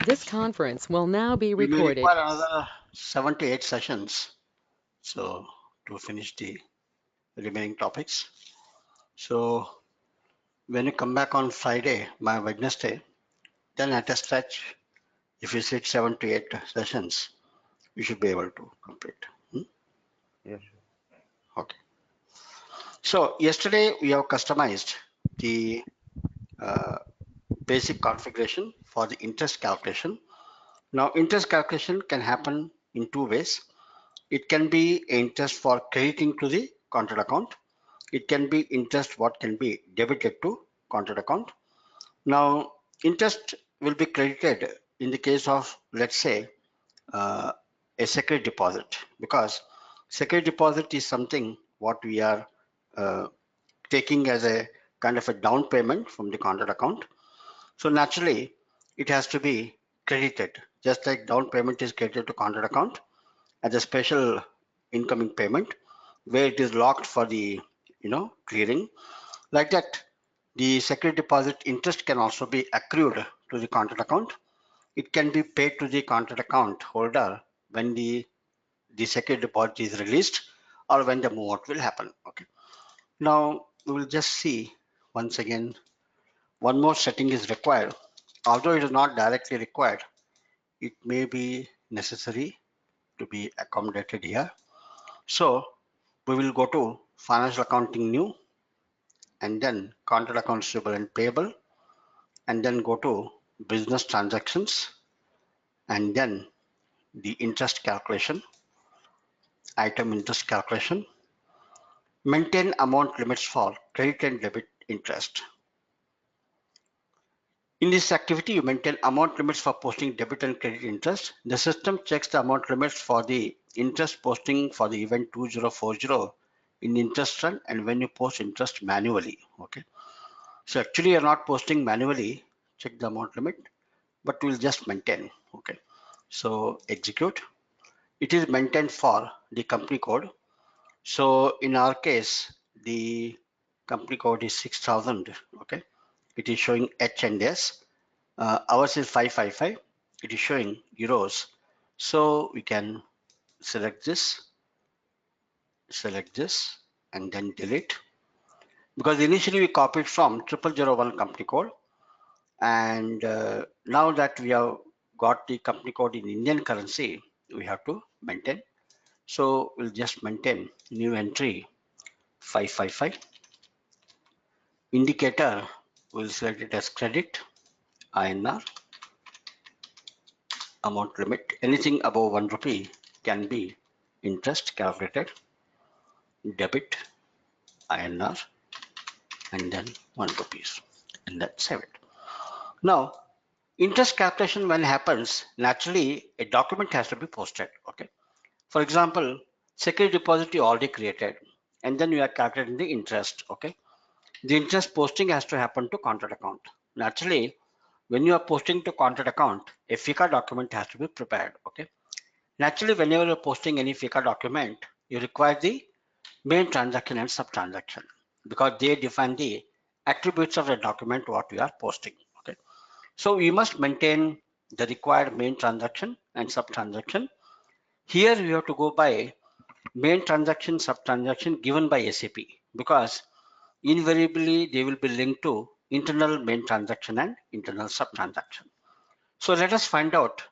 This conference will now be We may recorded. require another 7 to 8 sessions. So to finish the remaining topics. So when you come back on Friday, by Wednesday, then at a stretch, if you sit 7 to 8 sessions, you should be able to complete. Yes. Okay. So yesterday we have customized the basic configuration for the interest calculation. Now interest calculation can happen in two ways. It can be interest for crediting to the contract account. It can be interest what can be debited to contract account. Now interest will be credited in the case of, let's say, a security deposit, because security deposit is something what we are taking as a kind of a down payment from the contract account. So naturally, it has to be credited, just like down payment is credited to contract account as a special incoming payment, where it is locked for the clearing. Like that, the security deposit interest can also be accrued to the contract account. It can be paid to the contract account holder when the security deposit is released or when the move out will happen. Okay. Now we will just see once again, one more setting is required. Although it is not directly required, it may be necessary to be accommodated here. So we will go to financial accounting new, and then contract accounts receivable and payable, and then go to business transactions, and then the interest calculation, item interest calculation, maintain amount limits for credit and debit interest. In this activity, you maintain amount limits for posting debit and credit interest. The system checks the amount limits for the interest posting for the event 2040 in interest run and when you post interest manually. Okay. So actually you're not posting manually, check the amount limit, but we'll just maintain. Okay. So execute. It is maintained for the company code. So in our case, the company code is 6000. Okay. It is showing H and S. Ours is 555. It is showing euros. So we can select this, and then delete. Because initially we copied from 0001 company code. And now that we have got the company code in Indian currency, we have to maintain. So we'll just maintain new entry 555. Indicator, we'll select it as credit, INR. Amount limit, anything above 1 rupee can be interest calculated, debit, INR, and then 1 rupees, and then save it. Now, interest calculation when happens, naturally a document has to be posted. Okay. For example, security deposit you already created, and then you are calculating the interest. Okay. The interest posting has to happen to contract account. Naturally, when you are posting to contract account, a FICA document has to be prepared. Okay. Naturally, whenever you're posting any FICA document, you require the main transaction and sub transaction because they define the attributes of the document what you are posting. Okay. So we must maintain the required main transaction and sub transaction. Here we have to go by main transaction, sub transaction given by SAP because invariably they will be linked to internal main transaction and internal sub transaction. So let us find out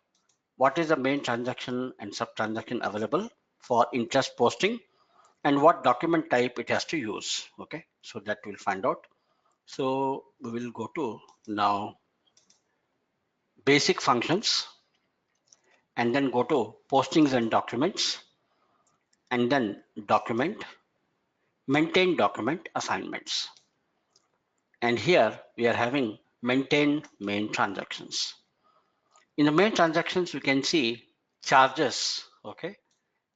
what is the main transaction and sub transaction available for interest posting and what document type it has to use. Okay, so that we'll find out. So we will go to now basic functions and then go to postings and documents and then document, maintain document assignments. And here we are having maintain main transactions. In the main transactions, we can see charges, okay,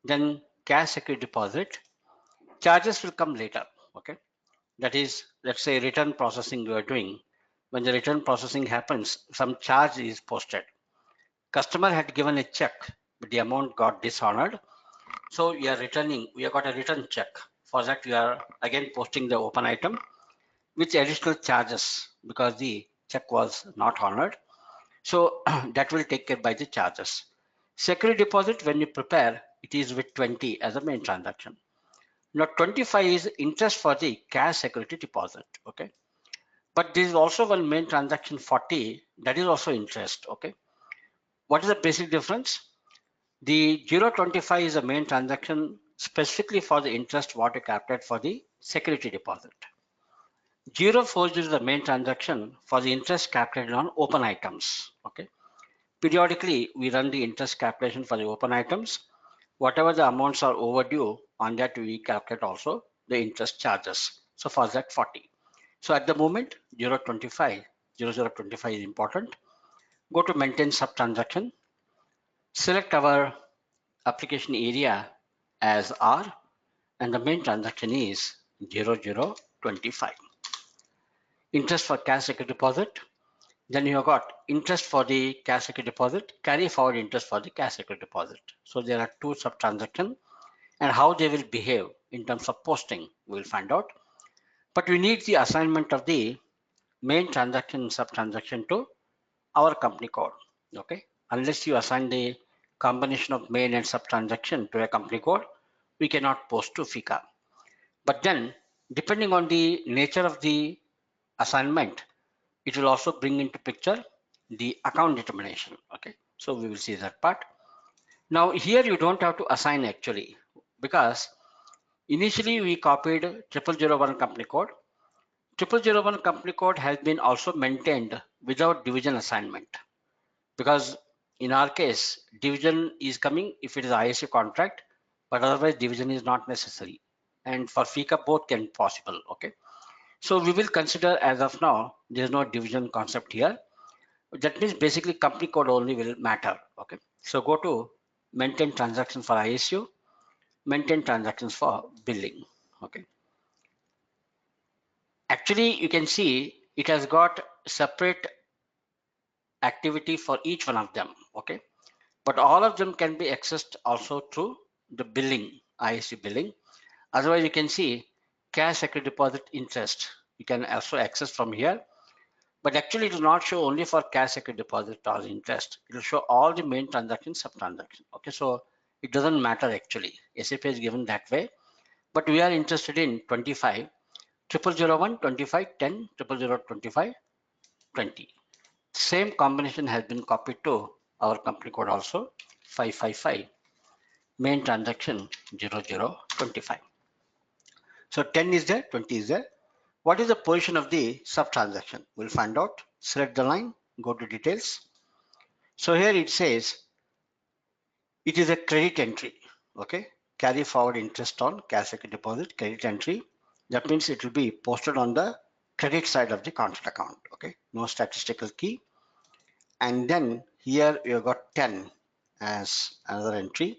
then cash security deposit. Charges will come later, okay. That is, let's say return processing you are doing. When the return processing happens, some charge is posted. Customer had given a check, but the amount got dishonored. So we are returning, we have got a return check. For that, we are again posting the open item with additional charges because the check was not honored. So that will take care by the charges. Security deposit, when you prepare, it is with 20 as a main transaction. Now 25 is interest for the cash security deposit. Okay. But there is also one main transaction 40, that is also interest. Okay. What is the basic difference? The 025 is a main transaction specifically for the interest what you calculate for the security deposit. 040 is the main transaction for the interest calculated on open items. Okay. Periodically, we run the interest calculation for the open items. Whatever the amounts are overdue, on that we calculate also the interest charges. So for that 40. So at the moment 025 is important. Go to maintain sub transaction. Select our application area as R, and the main transaction is 0025. Interest for cash security deposit. Then you have got interest for the cash security deposit, carry forward interest for the cash security deposit. So there are two sub transactions, and how they will behave in terms of posting, we'll find out. But we need the assignment of the main transaction sub transaction to our company code. Okay, unless you assign the combination of main and sub transaction to a company code, we cannot post to FICA. But then, depending on the nature of the assignment, it will also bring into picture the account determination. Okay, so we will see that part. Now here you don't have to assign actually, because initially we copied 0001 company code. 0001 company code has been also maintained without division assignment, because in our case division is coming if it is ISU contract, but otherwise division is not necessary, and for FICA both can possible. Okay, so we will consider as of now there is no division concept here. That means basically company code only will matter. Okay, so go to maintain transaction for ISU, maintain transactions for billing. Okay, actually you can see it has got separate activity for each one of them. Okay, but all of them can be accessed also through the billing, ISU billing. Otherwise you can see cash security deposit interest, you can also access from here. But actually it will not show only for cash security deposit or interest. It will show all the main transactions, sub transactions. Okay, so it doesn't matter actually. SAP is given that way, but we are interested in 25, 0001, 25, 10, 0025, 20. Same combination has been copied to our company code also, 555, main transaction 0025. So 10 is there, 20 is there. What is the position of the sub transaction? We'll find out. Select the line, go to details. So here it says it is a credit entry. Okay, carry forward interest on cash security deposit, credit entry. That means it will be posted on the credit side of the contract account. Okay, no statistical key. And then here you have got 10 as another entry.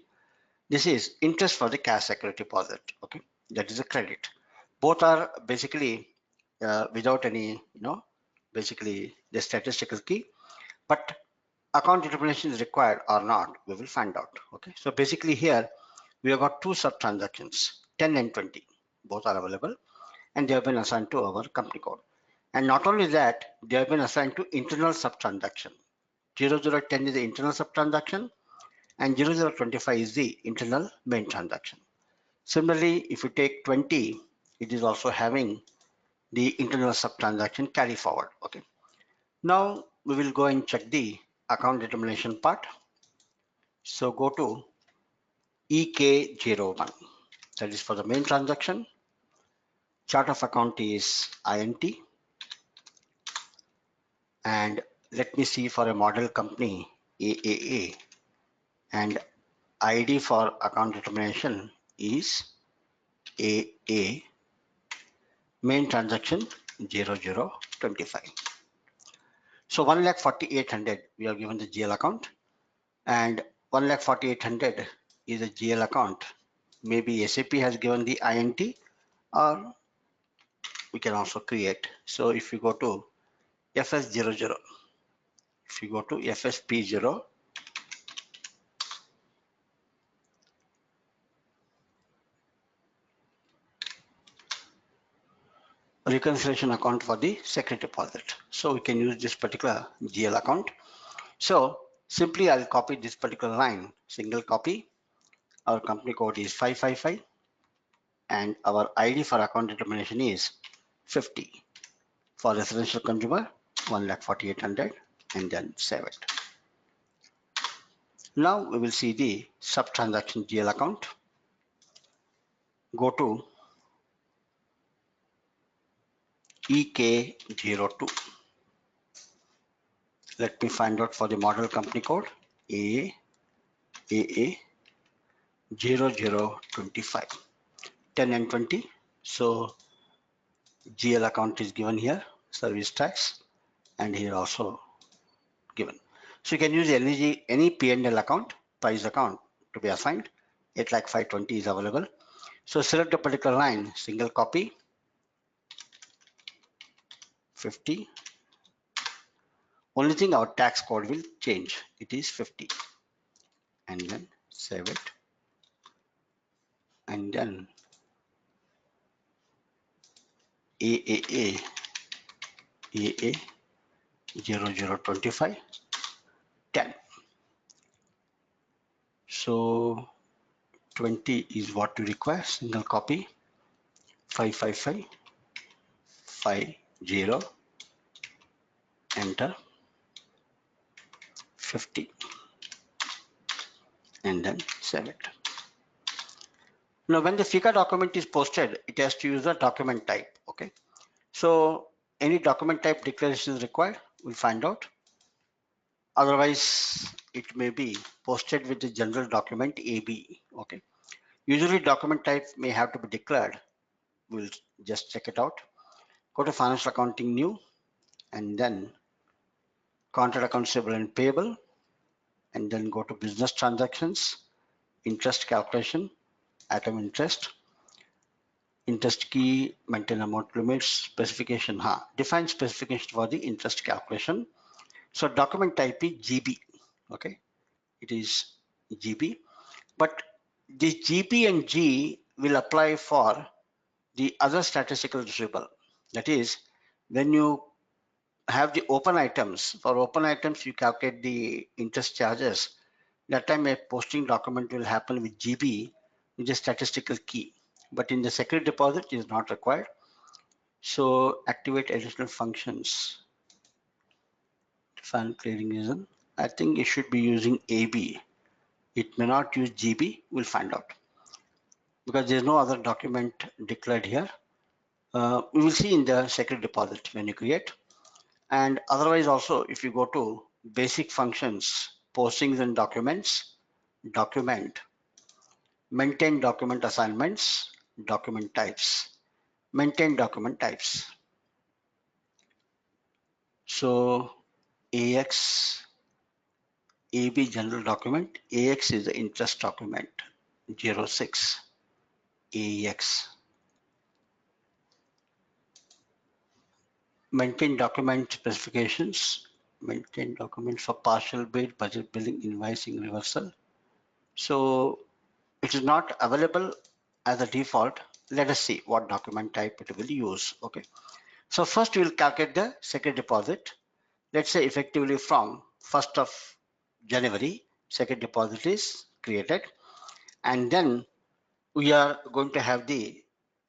This is interest for the cash security deposit. Okay, that is a credit. Both are basically without any, basically the statistical key, but account determination is required or not, we will find out. Okay, so basically here we have got two sub transactions, 10 and 20, both are available, and they have been assigned to our company code. And not only that, they have been assigned to internal sub transaction. 0010 is the internal sub transaction, and 0025 is the internal main transaction. Similarly, if you take 20, it is also having the internal sub transaction carry forward. Okay, now we will go and check the account determination part. So go to EK01, that is for the main transaction. Chart of account is INT, and let me see for a model company AAA, and ID for account determination is AA, main transaction 0025. So 1,48,000 we have given the GL account, and 1,48,000 is a GL account. Maybe SAP has given the INT, or we can also create. So if you go to FS00, if you go to FSP0, reconciliation account for the security deposit. So we can use this particular GL account. So simply I'll copy this particular line, single copy. Our company code is 555 and our ID for account determination is 50. For residential consumer, 1,48,000 and then save it. Now we will see the sub-transaction GL account. Go to EK02. Let me find out for the model company code AA0025, 10 and 20. So GL account is given here, service tax, and here also given. So you can use any P&L account, price account to be assigned. 8,520 is available. So select a particular line, single copy, 50. Only thing our tax code will change. It is 50. And then save it. And then AAA 0025 10. So 20 is what we require. Single copy 555 50, enter 50 and then save it. Now when the FICA document is posted, it has to use the document type. Okay, so any document type declaration is required, we'll find out. Otherwise it may be posted with the general document AB. Okay, usually document type may have to be declared. We'll just check it out. Go to financial accounting, new, and then contract accounts payable and payable, and then go to business transactions, interest calculation, item interest key, maintain amount limits, specification, define specification for the interest calculation. So document type is GB. Okay, it is GB, but this GB and G will apply for the other statistical receivable. That is, when you have the open items, for open items you calculate the interest charges. That time a posting document will happen with GB, with a statistical key, but in the security deposit it is not required. So activate additional functions. Define clearing reason. I think it should be using AB. It may not use GB. We'll find out because there's no other document declared here. We will see in the security deposit when you create. And otherwise also, if you go to basic functions, postings and documents, document, maintain document assignments, document types, maintain document types. So AX, AB general document, AX is the interest document, 06, AX. Maintain document specifications, maintain documents for partial bid, budget billing, invoicing, reversal. So it is not available as a default. Let us see what document type it will use. Okay. So first we will calculate the security deposit. Let's say effectively from 1st of January, security deposit is created. And then we are going to have the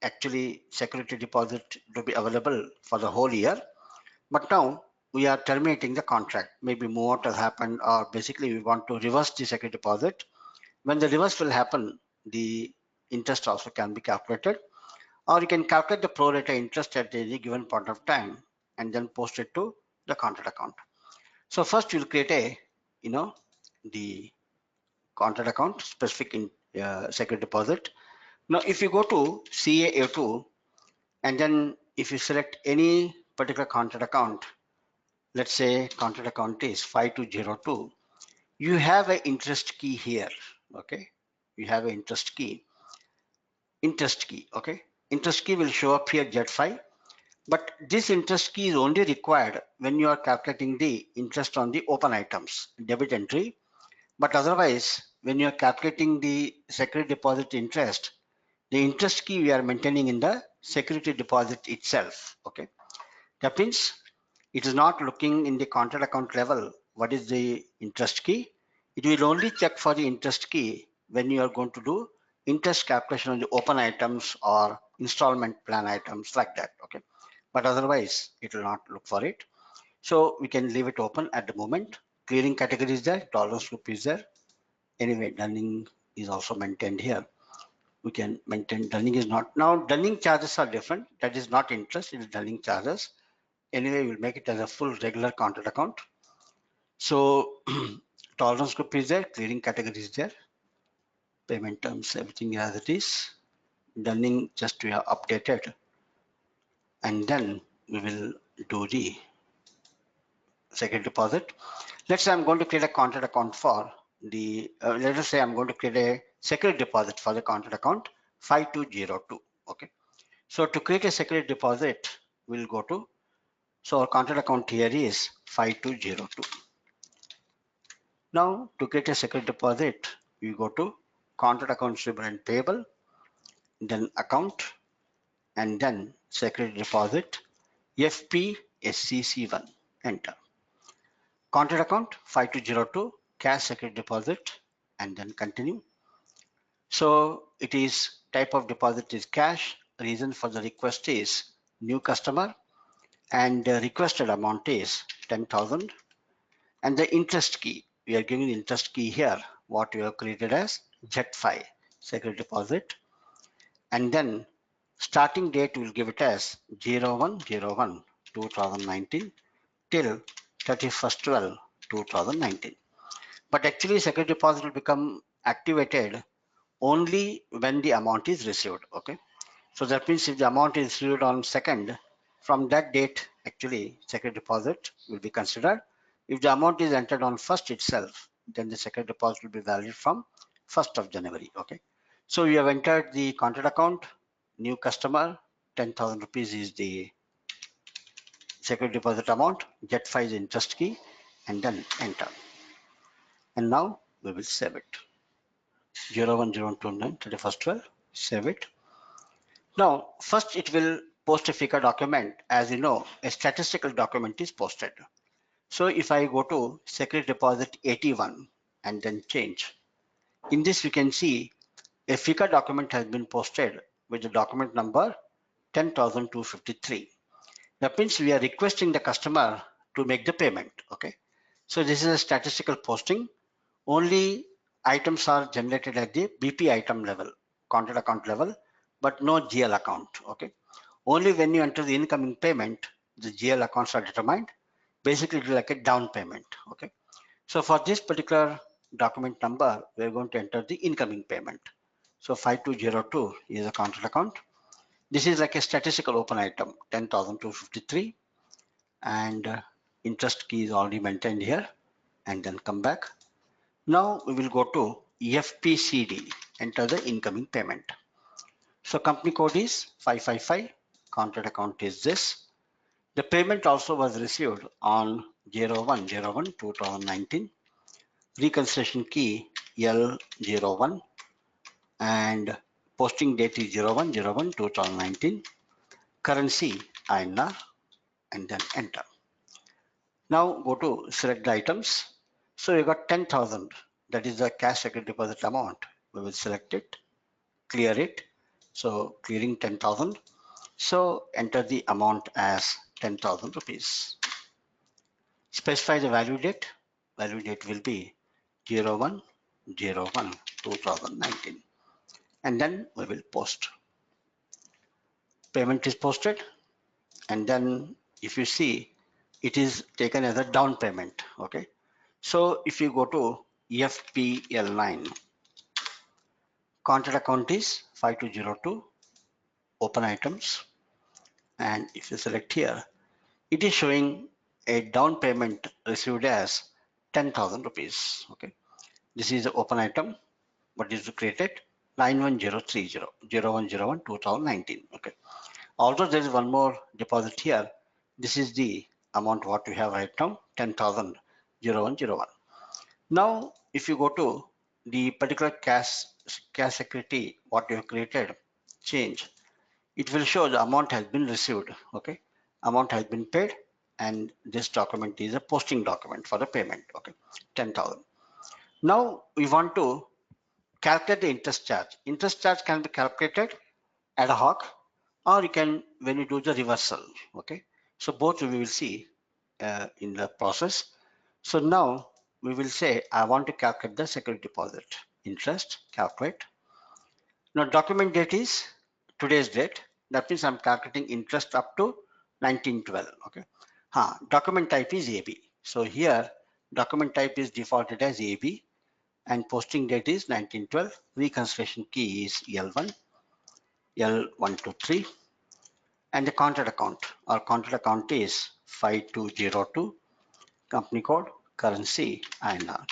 actually security deposit to be available for the whole year. But now we are terminating the contract. Maybe move out has happened, or basically we want to reverse the security deposit. When the reverse will happen, the interest also can be calculated, or you can calculate the pro rata interest at any given point of time and then post it to the contract account. So first we'll create a, the contract account specific in security deposit. Now if you go to CA02 and then if you select any particular contract account, let's say contract account is 5202, you have an interest key here. Okay, you have an interest key. Okay, interest key will show up here, Jet5, but this interest key is only required when you are calculating the interest on the open items, debit entry. But otherwise, when you are calculating the security deposit interest, the interest key we are maintaining in the security deposit itself. Okay, that means it is not looking in the contract account level what is the interest key. It will only check for the interest key when you are going to do interest calculation on the open items or installment plan items like that. Okay, but otherwise it will not look for it. So we can leave it open at the moment. Clearing category is there, tolerance group is there. Anyway, dunning is also maintained here. We can maintain dunning is not. Now dunning charges are different. That is not interest, it is dunning charges. Anyway, we'll make it as a full regular contract account. So tolerance group is there, clearing category is there, payment terms, everything as it is. Dunning just we have updated, and then we will do the second deposit. Let's say I'm going to create a contract account for the, let us say I'm going to create a security deposit for the contract account 5202. Okay. So to create a security deposit, we'll go to, so our contract account here is 5202. Now to create a security deposit, we go to contract account receivable and payable, then account, and then security deposit FPSCC1, enter. Contract account 5202, cash security deposit, and then continue. So it is type of deposit is cash. Reason for the request is new customer, and the requested amount is 10,000. And the interest key, we are giving the interest key here, what we have created as Jet5 security deposit. And then starting date, we'll give it as 01/01/2019 till 31st/12/2019. But actually security deposit will become activated only when the amount is received. Okay, so that means if the amount is received on 2nd, from that date actually security deposit will be considered. If the amount is entered on 1st itself, then the security deposit will be valid from 1st of January. Okay, so you have entered the contract account, new customer, 10,000 rupees is the security deposit amount, Jet5 is interest key, and then enter. And now we will save it. 01/01/29 31st/12, save it. Now, first it will post a figure document. As you know, a statistical document is posted. So if I go to security deposit 81 and then change, in this you can see a figure document has been posted with the document number 10,253. That means we are requesting the customer to make the payment. Okay. So this is a statistical posting. Only items are generated at the BP item level, contract account level, but no GL account. Okay. Only when you enter the incoming payment, the GL accounts are determined. Basically, it is like a down payment. Okay. So for this particular document number, we are going to enter the incoming payment. So 5202 is a contract account. This is like a statistical open item, 10,253, and interest key is already maintained here, and then come back. Now we will go to FPCD, enter the incoming payment. So company code is 555, contract account is this. The payment also was received on 01/01/2019. Reconciliation key L01, and posting date is 01/01/2019. Currency INR, and then enter. Now go to select the items. So you got 10,000, that is the cash security deposit amount. We will select it, clear it. So clearing 10,000. So enter the amount as 10,000 rupees. Specify the value date. Value date will be 01/01/2019. And then we will post. Payment is posted. And then if you see, it is taken as a down payment. Okay. So if you go to FPL9, contract account is 5202, open items. And if you select here, it is showing a down payment received as 10,000 rupees. Okay. This is the open item. What is created? 91030, 01/01/2019. Okay. Also, there is one more deposit here. This is the amount what we have right now, 10,000, 01/01. Now, if you go to the particular cash security, what you have created, change, it will show the amount has been received. Okay. Amount has been paid, and this document is a posting document for the payment. Okay, 10,000. Now we want to calculate the interest charge. Interest charge can be calculated ad hoc, or you can when you do the reversal. Okay, so both we will see in the process. So now we will say I want to calculate the security deposit interest. Calculate. Now document date is today's date. That means I'm calculating interest up to 1912. Okay. Document type is AB. So here document type is defaulted as AB and posting date is 1912. Reconciliation key is L1, L123, and the contract account. Our contract account is 5202. Company code, currency, INR.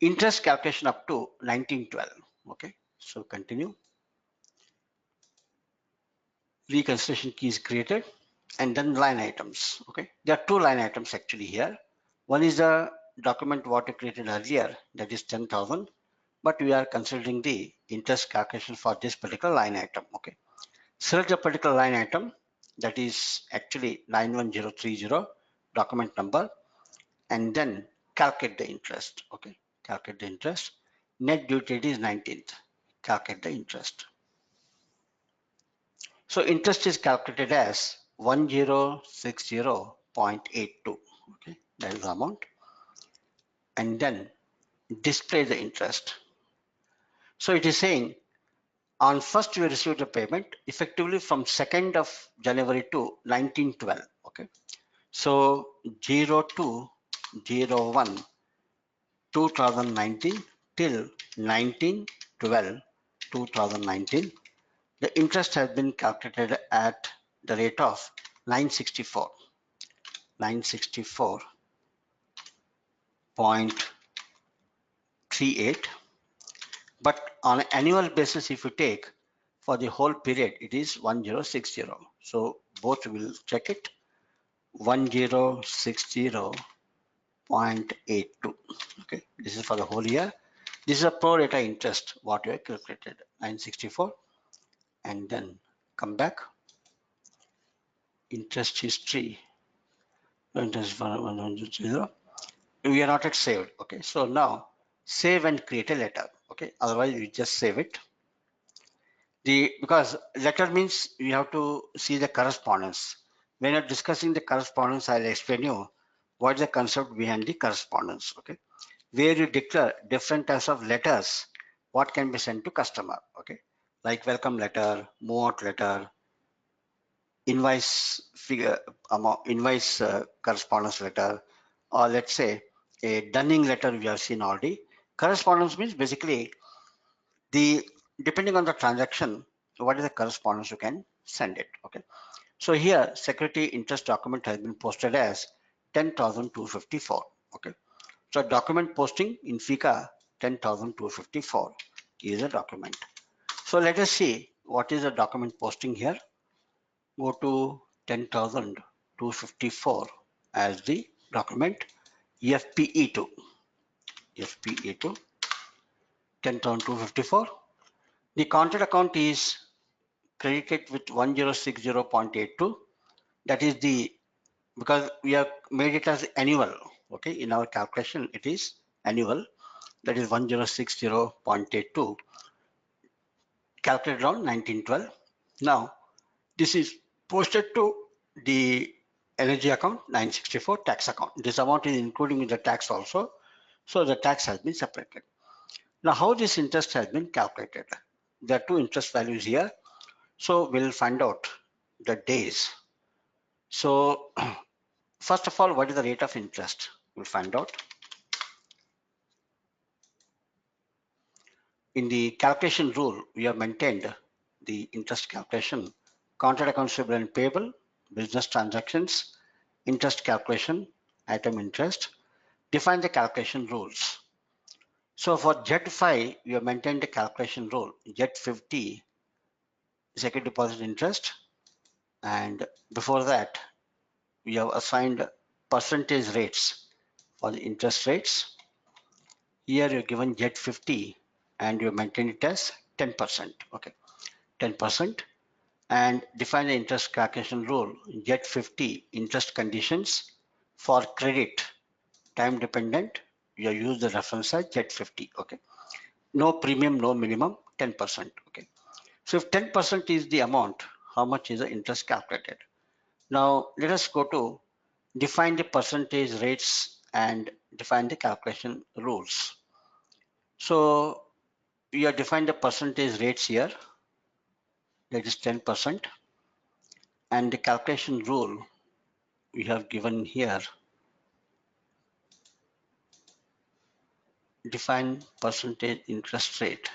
Interest calculation up to 1912. Okay. So continue. Reconciliation key is created, and then line items. Okay, there are two line items actually here. One is the document what we created earlier, that is 10,000, but we are considering the interest calculation for this particular line item. Okay, select a particular line item, that is actually 91030 document number, and then calculate the interest. Okay, calculate the interest. Net due date is 19th. Calculate the interest. So interest is calculated as 1060.82. Okay, that is the amount. And then display the interest. So it is saying on first you received the payment effectively from 2nd of January to 1912. Okay, so 02/01 2019 till 19/12 2019. The interest has been calculated at the rate of 964. 964.38, but on an annual basis if you take for the whole period it is 1060. So both will check it. 1060.82. Okay, this is for the whole year. This is a pro rata interest what you have calculated, 964. And then come back, interest history, interest for 100. We are not yet saved. Okay, so now save and create a letter. Okay, otherwise you just save it. Because letter means you have to see the correspondence. When you're discussing the correspondence, I'll explain you what is the concept behind the correspondence. Okay, where you declare different types of letters what can be sent to customer. Okay, like welcome letter, move out letter, invoice figure, invoice correspondence letter, or let's say a dunning letter we have seen already. Correspondence means basically the depending on the transaction, what is the correspondence you can send it. Okay, so here security interest document has been posted as 10,254. Okay, so document posting in FICA 10,254 is a document. So let us see what is the document posting here. Go to 10,254 as the document FPE2. FPE2 10,254. The contract account is credited with 1060.82. That is the, because we have made it as annual. Okay, in our calculation it is annual. That is 1060.82 calculated on 1912. Now this is posted to the energy account 964 tax account. This amount is including the tax also. So the tax has been separated. Now how this interest has been calculated? There are two interest values here. So we'll find out the days. So first of all, what is the rate of interest? We'll find out. In the calculation rule, we have maintained the interest calculation, contract accounts payable and payable, business transactions, interest calculation, item interest, define the calculation rules. So for Z5, we have maintained the calculation rule, Z50 security deposit interest, and before that, we have assigned percentage rates for the interest rates. Here you're given Z50 and you maintain it as 10%. Okay, 10%. and define the interest calculation rule. Get 50 interest conditions for credit. Time dependent, you use the reference size get 50. Okay. No premium, no minimum, 10%. Okay. So if 10% is the amount, how much is the interest calculated? Now let us go to define the percentage rates and define the calculation rules. So you have defined the percentage rates here, that is 10%, and the calculation rule we have given here. Define percentage interest rate.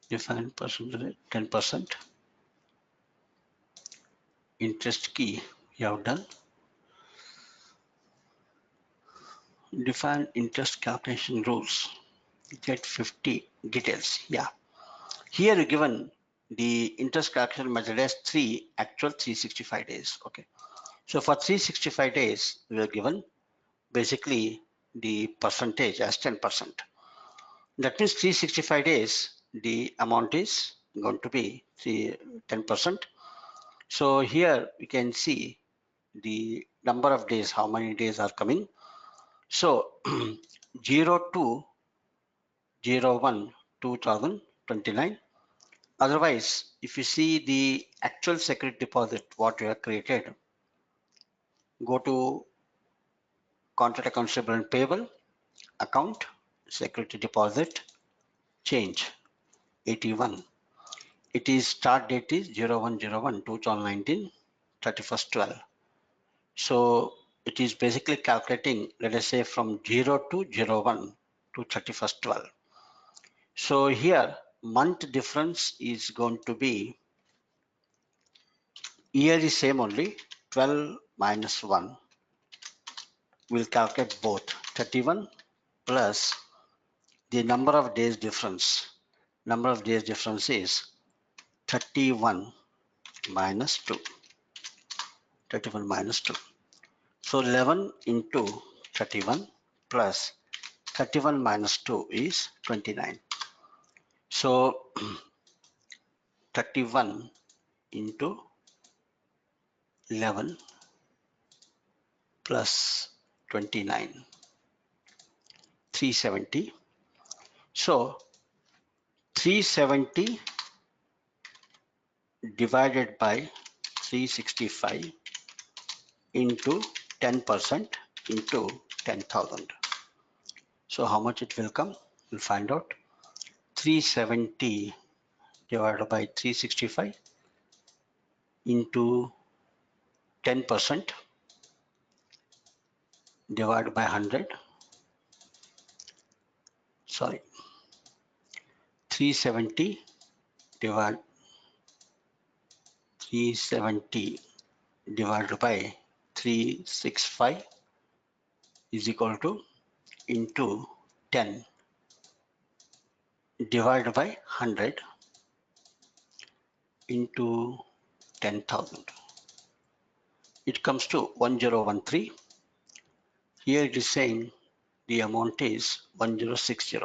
Define percentage 10%. Interest key we have done. Define interest calculation rules. Get 50 details. Yeah. Here you given the interest calculation method as 3 actual 365 days. Okay. So for 365 days, we are given basically the percentage as 10%. That means 365 days, the amount is going to be 10%. So here we can see the number of days, how many days are coming. So 02 01 2029. Otherwise, if you see the actual security deposit, what you have created, go to contract account receivable and payable, account, security deposit, change 81. It is start date is 01/01 2019, 31st 12. So it is basically calculating, let us say from 02/01 to 31st 12. So here month difference is going to be, year is same only, 12 minus 1. We'll calculate both 31 plus the number of days difference. Number of days difference is 31 minus 2. 31 minus 2. So 11 into 31 plus 31 minus 2 is 29. So 31 into 11 plus 29, 370. So 370 divided by 365 into 10% into 10,000. So how much it will come? We'll find out. 370 divided by 365 into 10% divided by 100. Sorry, 370 divided 370 divided by 365 is equal to into 10 divided by 100 into 10,000. It comes to 1013. Here it is saying the amount is 1060.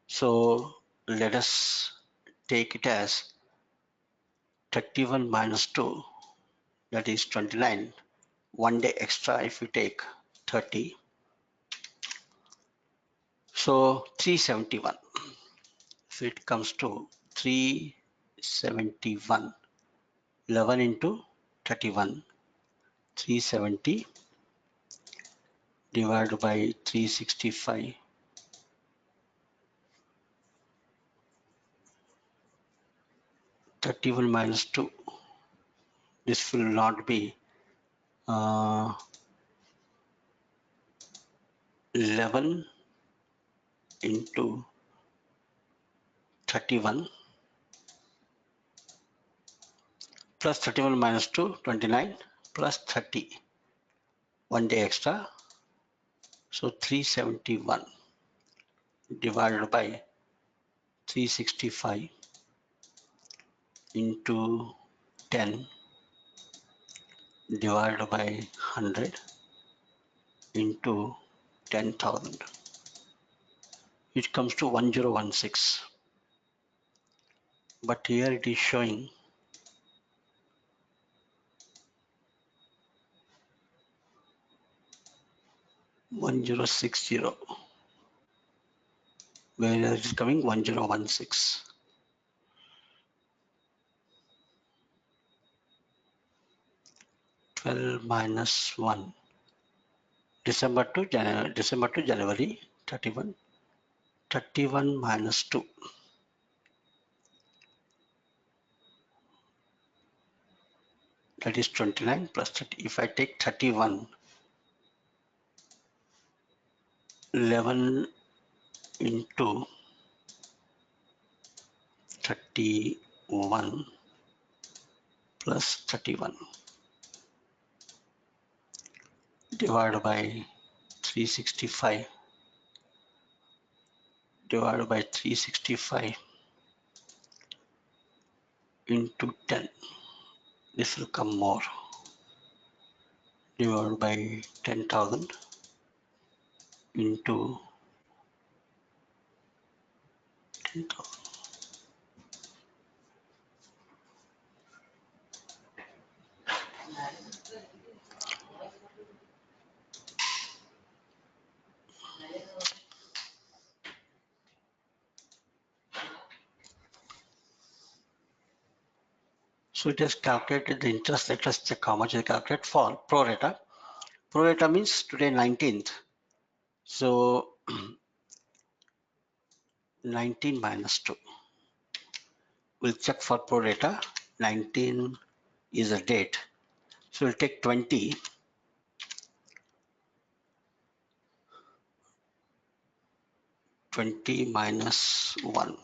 So let us take it as 31 minus 2, that is 29. 1 day extra if you take 30. So 371. So it comes to 371. 11 into 31. 370 divided by 365. 31 minus 2. This will not be 11 into 31 plus 31 minus 2, 29 plus 30. 1 day extra. So 371 divided by 365 into 10 divided by 100 into 10,000. It comes to 1016. But here it is showing 1060. Where is it coming? 1016. 12 minus 1. December to January 31. 31 minus 2. That is 29 plus 30. If I take 31, 11 into 31 plus 31 divided by 365 divided by 365 into 10. This will come more. Divided by 10,000 into 10,000. So it has calculated the interest. Let us check how much it calculated for pro rata. Pro rata means today 19th. So 19 minus 2. We'll check for pro rata. 19 is a date. So we'll take 20. 20 minus 1.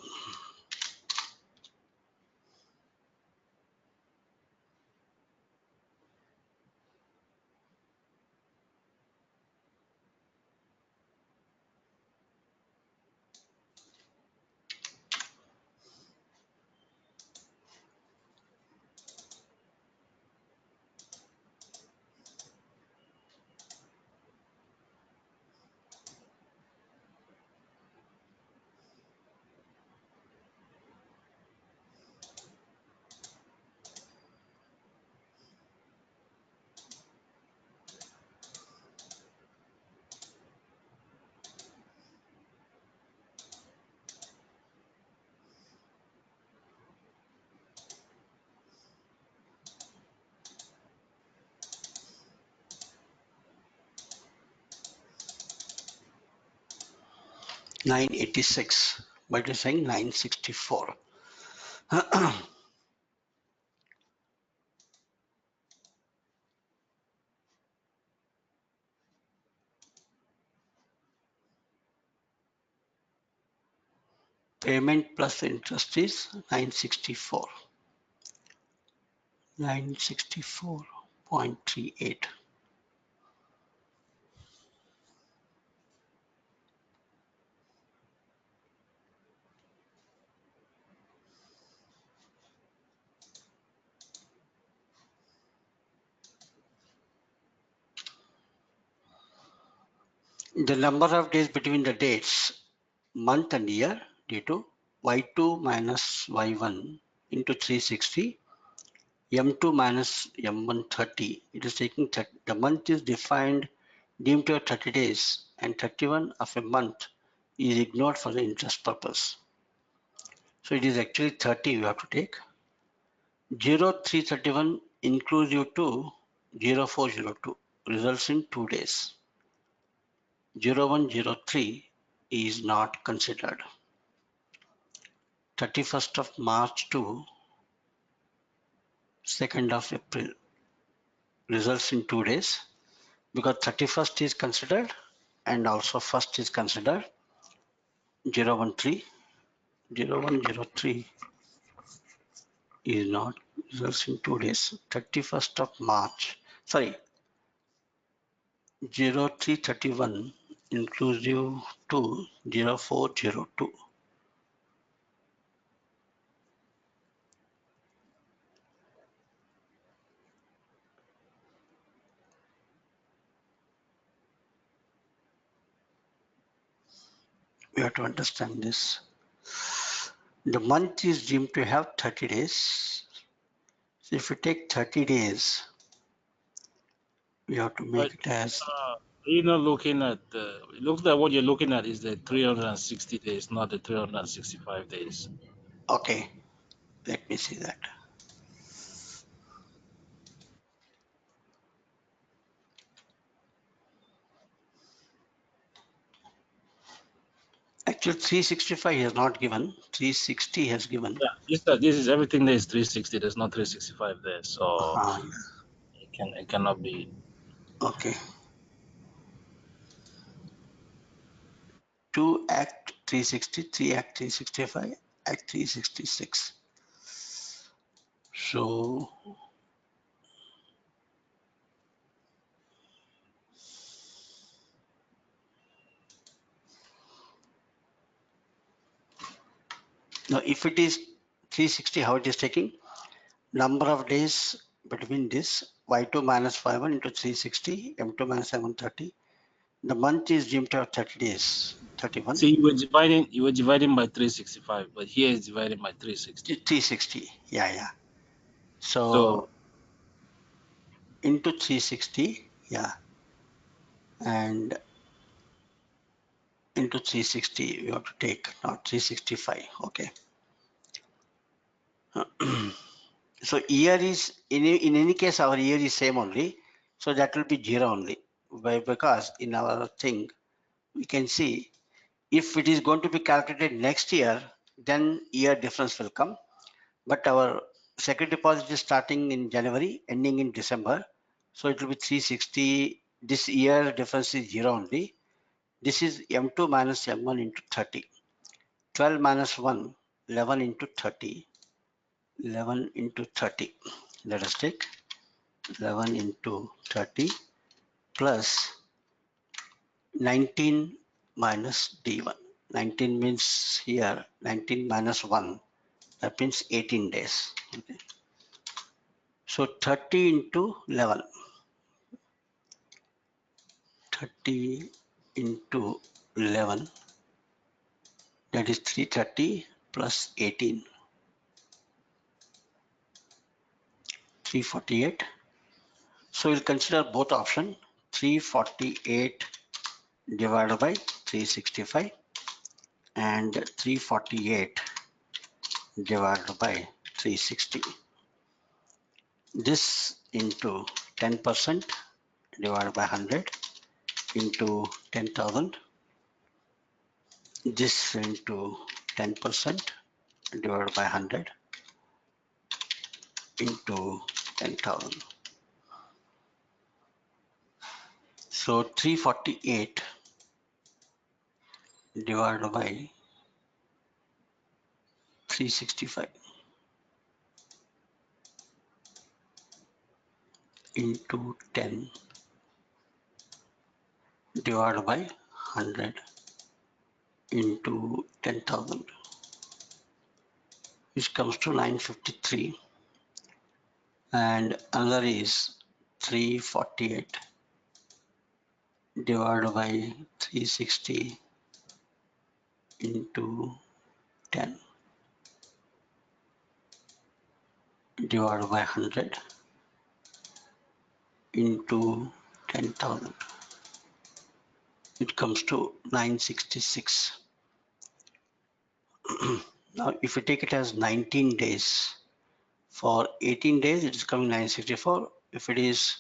$986, but it's saying 964. Payment plus interest is 964. 964.38. The number of days between the dates, month and year, due to Y2 minus Y1 into 360, M2 minus M1 30. It is taking the month is defined deemed to have 30 days and 31 of a month is ignored for the interest purpose. So it is actually 30 you have to take. 0331 inclusive to 0402 results in 2 days. 0103 is not considered. 31st of March to 2nd of April results in 2 days because 31st is considered and also 1st is considered. 013 0103 is not results in 2 days. 31st of March, sorry, 0331 inclusive to 0402. We have to understand this. The month is deemed to have 30 days. So if you take 30 days, we have to make But it as You're not looking at it looks like what you're looking at is the 360 days, not the 365 days. Okay, let me see that. Actually, 365 has not given. 360 has given. Yeah, this is everything that is 360. There's not 365 there, so it cannot be. Okay. 2 Act 360, 3 Act 365, Act 366. So now if it is 360, how it is taking? Number of days between this y2 minus y1 into 360, m2 minus m1 30. The month is deemed to have 30 days, 31. See, you were dividing by 365, but here is dividing by 360. 360, yeah. So So into 360, yeah, and into 360 we have to take, not 365. Okay. So year is in any case our year is same only, so that will be 0 only. Because in our thing we can see if it is going to be calculated next year, then year difference will come. But our security deposit is starting in January, ending in December, so it will be 360. This year difference is 0 only. This is m2 minus m1 into 30. 12 minus 1, 11 into 30. 11 into 30. Let us take 11 into 30 plus 19 minus d1. 19 means here 19 minus 1. That means 18 days. Okay. So 30 into 11. 30 into 11. That is 330 plus 18. 348. So we'll consider both options. 348 divided by 365 and 348 divided by 360. This into 10% divided by 100 into 10,000. This into 10% divided by 100 into 10,000. So 348 divided by 365 into 10 divided by 100 into 10,000, which comes to 953. And another is 348 divided by 360 into 10 divided by 100 into 10,000. It comes to 966. Now, if you take it as 19 days, for 18 days, it is coming 964. If it is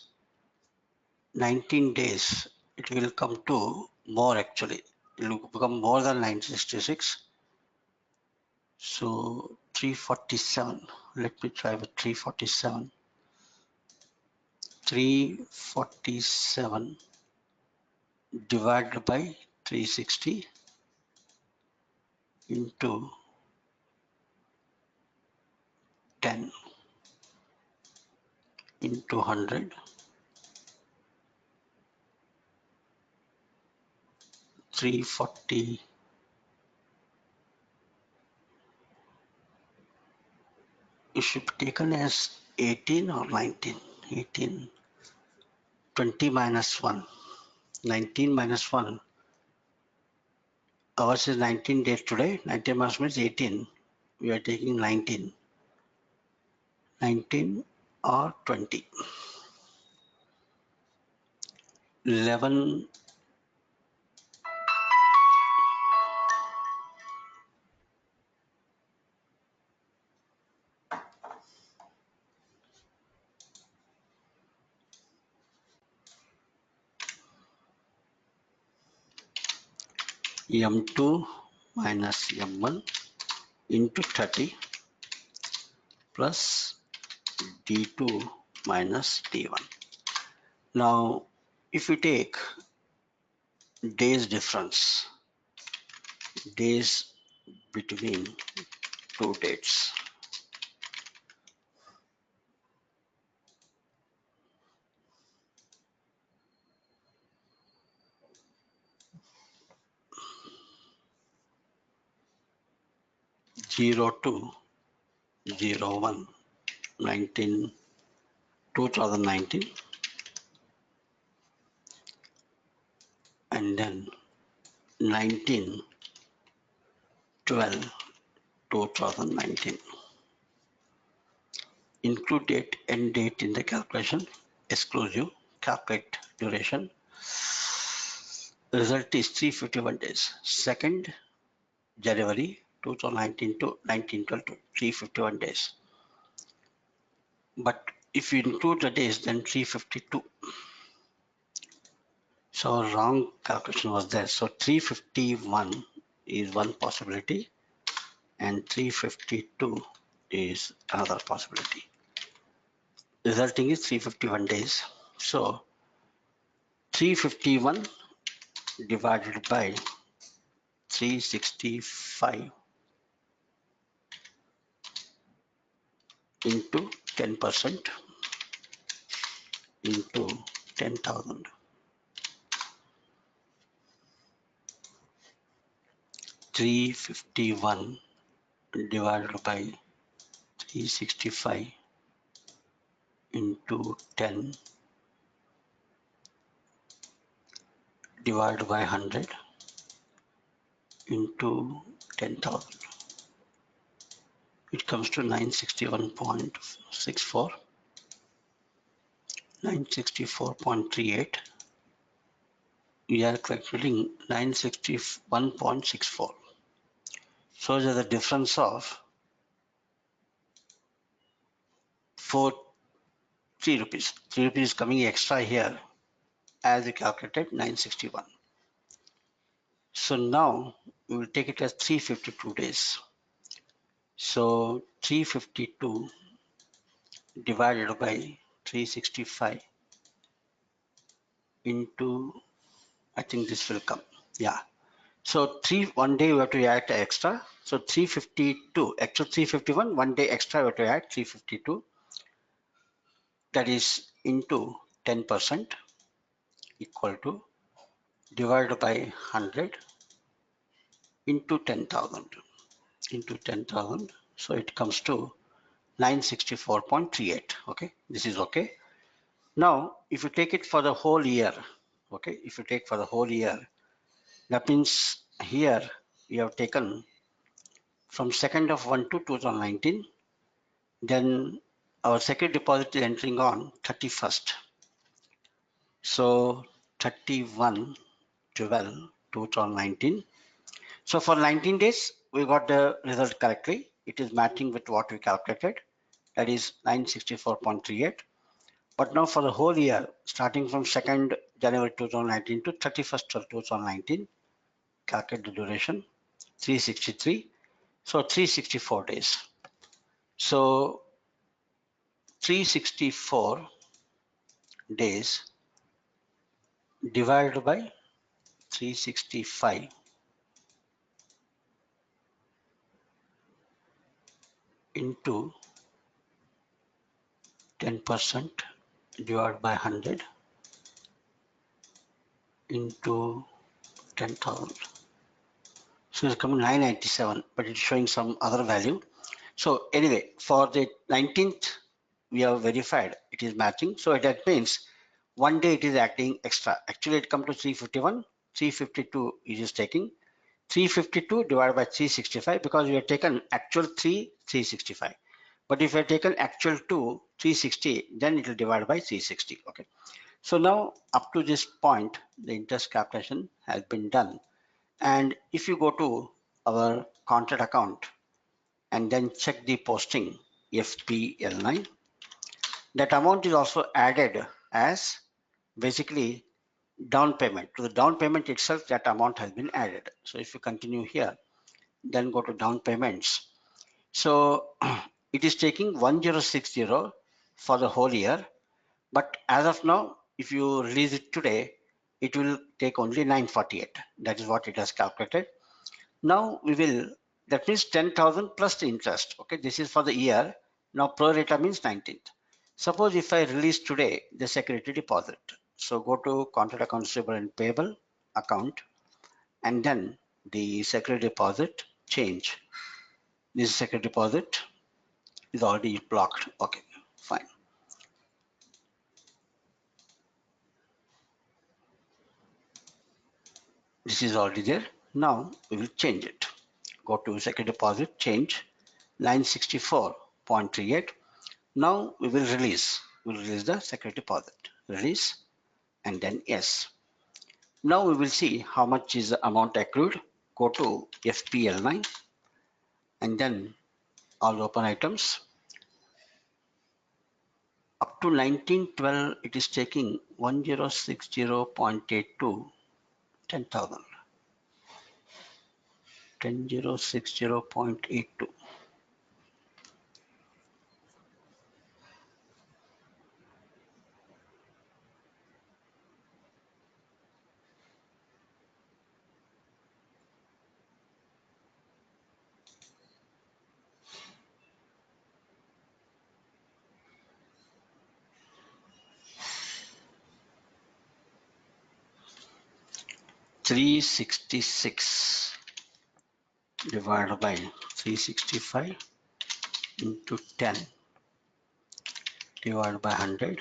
19 days, it will come to more actually. It will become more than 966. So 347. Let me try with 347. 347 divided by 360 into 10 into 100. 340. It should be taken as 18 or 19. 18. 20 minus 1. 19 minus 1. Ours is 19 days today. 19 minus 1 is 18. We are taking 19. 19 or 20. 11 M2 minus M1 into 30 plus D2 minus D1. Now, if we take days difference, days between two dates, zero two 01 2019 and then 19 12 2019. Include date and date in the calculation, exclusive, calculate duration. Result is 351 days. 2nd January 2019 to 1912 to 351 days. But if you include the days, then 352. So wrong calculation was there. So 351 is one possibility and 352 is another possibility. Resulting is 351 days. So 351 divided by 365 into 10% into 10,000. 351 divided by 365 into 10 divided by 100 into 10,000. It comes to 961.64, 964.38. We are calculating 961.64. So there's a difference of 3 rupees. 3 rupees is coming extra here as we calculated 961. So now we will take it as 352 days. So 352 divided by 365 into, I think this will come, yeah. So one day we have to add extra. So 352, extra 351, one day extra we have to add 352. That is into 10% equal to divided by 100 into 10,000 into 10,000. So it comes to 964.38. Okay, this is okay. Now, if you take it for the whole year, okay, if you take for the whole year, that means here we have taken from 2nd of 1 to 2019, then our second deposit is entering on 31st. So 31 12 2019. So for 19 days, we got the result correctly. It is matching with what we calculated, that is 964.38. But now for the whole year, starting from 2nd January 2019 to 31st of 2019, calculate the duration, 363. So 364 days. So 364 days divided by 365 into 10% divided by 100 into 10,000. So it's coming 997, but it's showing some other value. So anyway, for the 19th, we have verified it is matching. So that means one day it is acting extra. Actually, it comes to 351, 352 it is taking. 352 divided by 365 because we have taken actual 365. But if we have taken actual 2, 360, then it will divide by 360. Okay. So now up to this point, the interest calculation has been done. And if you go to our contract account and then check the posting FPL9, that amount is also added as basically down payment. To the down payment itself, that amount has been added. So if you continue here, then go to down payments. So it is taking 1060 for the whole year. But as of now, if you release it today, it will take only 948. That is what it has calculated. Now we will, that means 10,000 plus the interest. Okay, this is for the year. Now pro rata means 19th. Suppose if I release today the security deposit. So go to contract account receivable and payable account, and then the security deposit change. This security deposit is already blocked. Okay, fine. This is already there. Now we will change it. Go to security deposit, change line 64.38. Now we will release. We'll release the security deposit. Release and then yes. Now we will see how much is the amount accrued. Go to FPL9 and then all open items. Up to 1912, it is taking 1060.82, 10,000. 1060.82. $366 divided by 365 into 10 divided by 100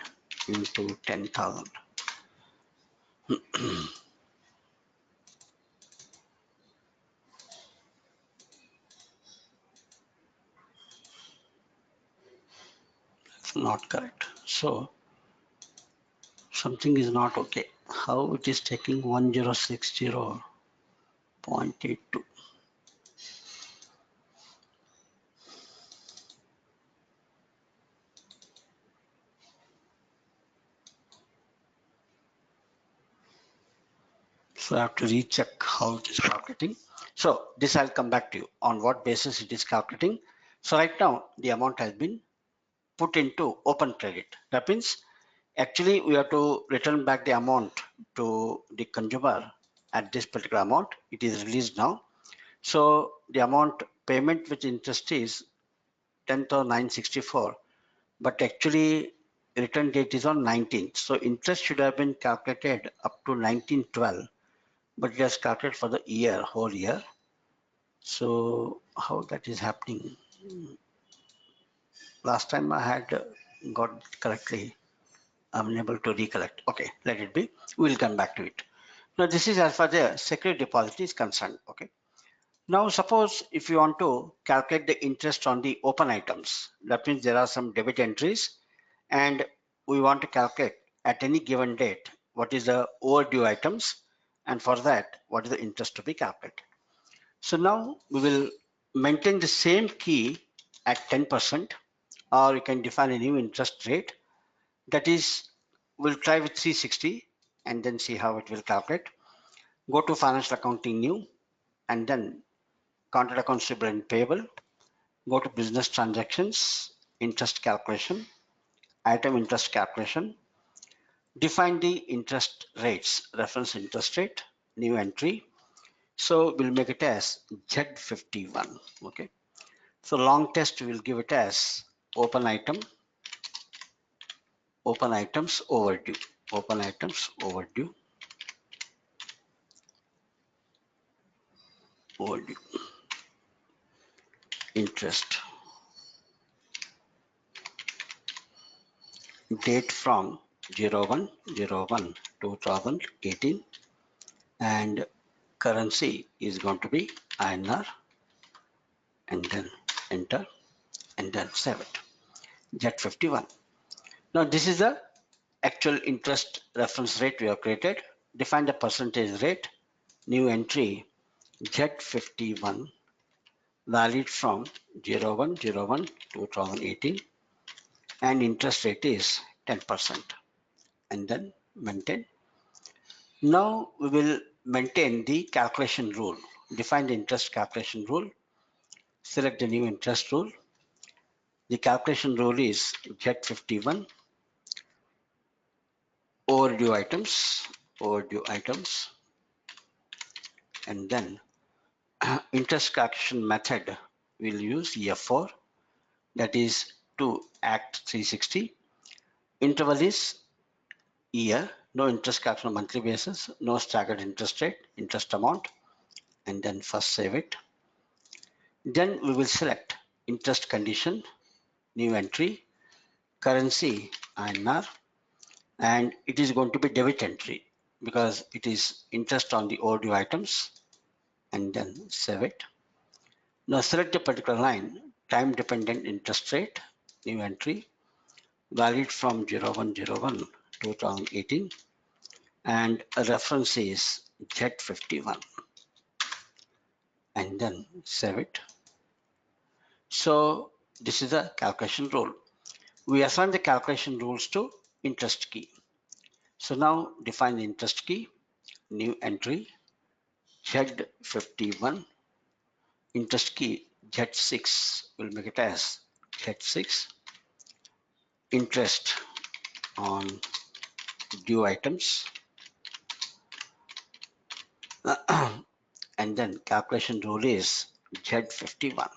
into 10,000. It's not correct. So something is not okay. How it is taking 1060.82? So I have to recheck how it is calculating. So this I'll come back to you on what basis it is calculating. So right now the amount has been put into open credit. That means actually we have to return back the amount to the consumer at this particular amount. It is released now. So the amount payment with interest is 10,964, but actually return date is on 19th. So interest should have been calculated up to 1912, but it has calculated for the year, whole year. So how that is happening? Last time I had got it correctly. I'm unable to recollect. Okay, let it be. We'll come back to it. Now this is as far as the security deposit is concerned. Okay. Now suppose if you want to calculate the interest on the open items, that means there are some debit entries and we want to calculate at any given date what is the overdue items, and for that what is the interest to be calculated. So now we will maintain the same key at 10%, or you can define a new interest rate. That is, we'll try with 360 and then see how it will calculate. Go to financial accounting new and then contract accounts receivable and payable. Go to business transactions, interest calculation, item interest calculation. Define the interest rates, reference interest rate, new entry. So we'll make it as Z51. Okay. So long test will give it as open item, open items overdue, open items overdue, overdue, interest. Date from 01/01/2018 and currency is going to be INR, and then enter and then save it. Z51. Now this is the actual interest reference rate we have created. Define the percentage rate, new entry, Z51, valid from 01/01/2018, and interest rate is 10%, and then maintain. Now we will maintain the calculation rule. Define the interest calculation rule, select the new interest rule. The calculation rule is Z51, overdue items, and then interest calculation method we'll use EF4, that is to Act 360. Interval is year, no interest calculation on monthly basis, no staggered interest rate, interest amount, and then first save it. Then we will select interest condition, new entry, currency INR, and it is going to be debit entry because it is interest on the overdue items, and then save it. Now select a particular line, time dependent interest rate, new entry, valid from 01/01/2018, and a reference is Z51, and then save it. So this is the calculation rule. We assign the calculation rules to interest key. So now define the interest key, new entry, Z51, interest key Z6, we'll make it as Z6, interest on due items, and then calculation rule is Z51,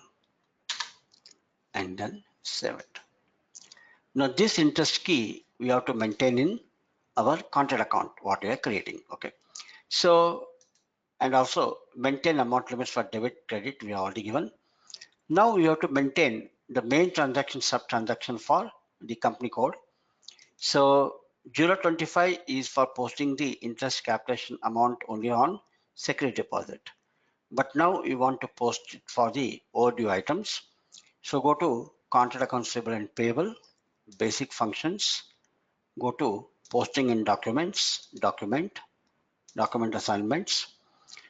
and then save it. Now this interest key we have to maintain in our contract account, what we are creating, okay? So, and also maintain amount limits for debit, credit, we have already given. Now we have to maintain the main transaction, sub transaction for the company code. So 025 is for posting the interest calculation amount only on security deposit. But now we want to post it for the overdue items. So go to contract accounts payable and payable, basic functions, go to posting in documents, document assignments.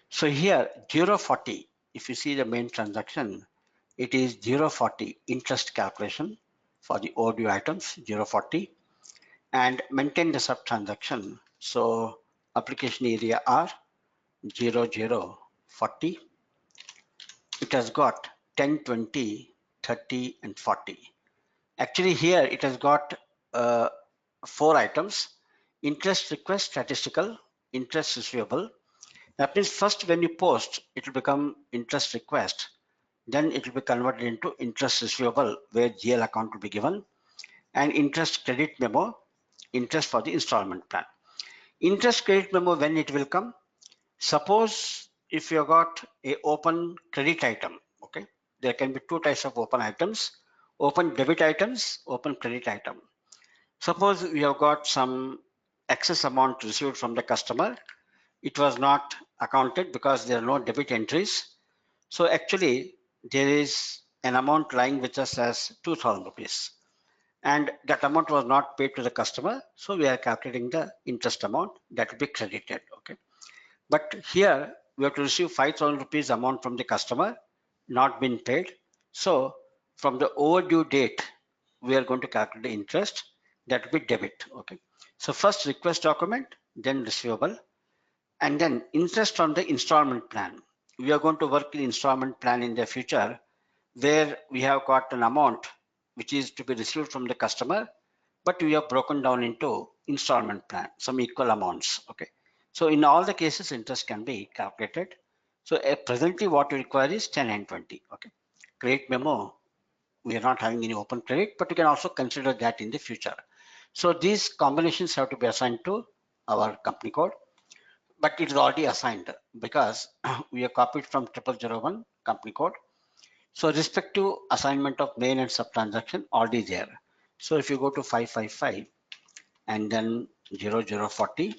So here 040, if you see the main transaction, it is 040 interest calculation for the overdue items 040, and maintain the sub transaction. So application area R 0040, it has got 10, 20, 30, and 40. Actually here it has got 4 items: interest request statistical, interest receivable. That means first when you post, it will become interest request, then it will be converted into interest receivable where GL account will be given, and interest credit memo, interest for the installment plan. Interest credit memo, when it will come? Suppose if you have got a open credit item, okay, there can be 2 types of open items: open debit items, open credit item. Suppose we have got some excess amount received from the customer, it was not accounted because there are no debit entries. So actually there is an amount lying with us as 2000 rupees, and that amount was not paid to the customer. So we are calculating the interest amount that will be credited, okay. But here we have to receive 5000 rupees amount from the customer, not been paid. So from the overdue date, we are going to calculate the interest, that will be debit, okay. So first request document, then receivable, and then interest on the installment plan. We are going to work in installment plan in the future, where we have got an amount which is to be received from the customer, but we have broken down into installment plan, some equal amounts, okay. So in all the cases, interest can be calculated. So presently what we require is 10 and 20, okay. Credit memo, we are not having any open credit, but we can also consider that in the future. So these combinations have to be assigned to our company code, but it is already assigned because we have copied from 0001 company code. So respective assignment of main and sub transaction already there. So if you go to 555 and then 0040,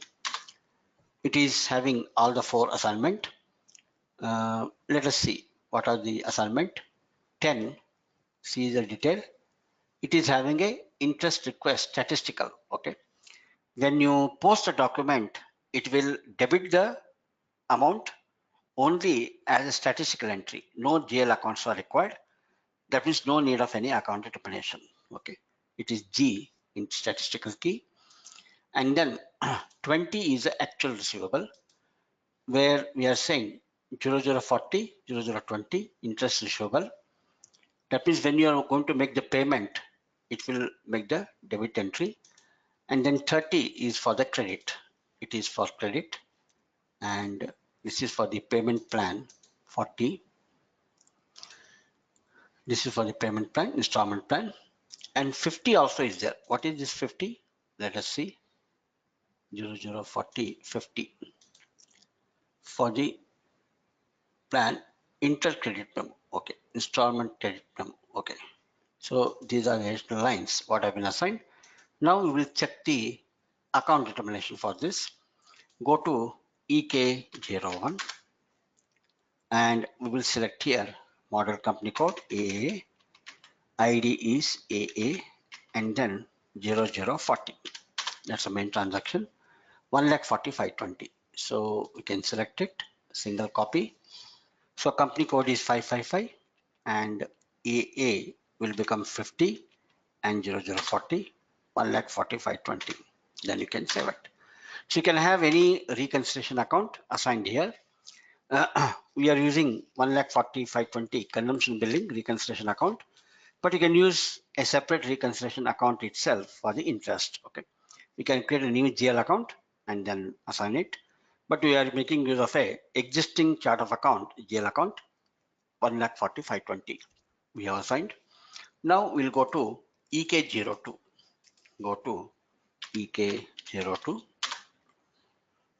it is having all the 4 assignment. Let us see what are the assignment. 10, see the detail. It is having a interest request statistical, okay. When you post a document, it will debit the amount only as a statistical entry. No GL accounts are required. That means no need of any account determination. Okay, it is G in statistical key, and then 20 is the actual receivable, where we are saying 0040 0020 interest receivable. That means when you are going to make the payment, it will make the debit entry, and then 30 is for the credit. It is for credit, and this is for the payment plan 40. This is for the payment plan, installment plan, and 50 also is there. What is this 50? Let us see. 0040 50 for the plan interest credit memo. Okay, installment credit memo. Okay, so these are the additional lines what have been assigned. Now we will check the account determination for this. Go to EK01 and we will select here model company code AA, ID is AA, and then 0040. That's the main transaction. 1,45,20. So we can select it, single copy. So company code is 555 and AA will become 50 and 0040, 1,45,20. Then you can save it. So you can have any reconciliation account assigned here. We are using 1,45,20 consumption billing reconciliation account, but you can use a separate reconciliation account itself for the interest. Okay, we can create a new GL account and then assign it, but we are making use of a existing chart of account GL account 1,45,20 we have assigned. Now we'll go to EK02. Go to EK02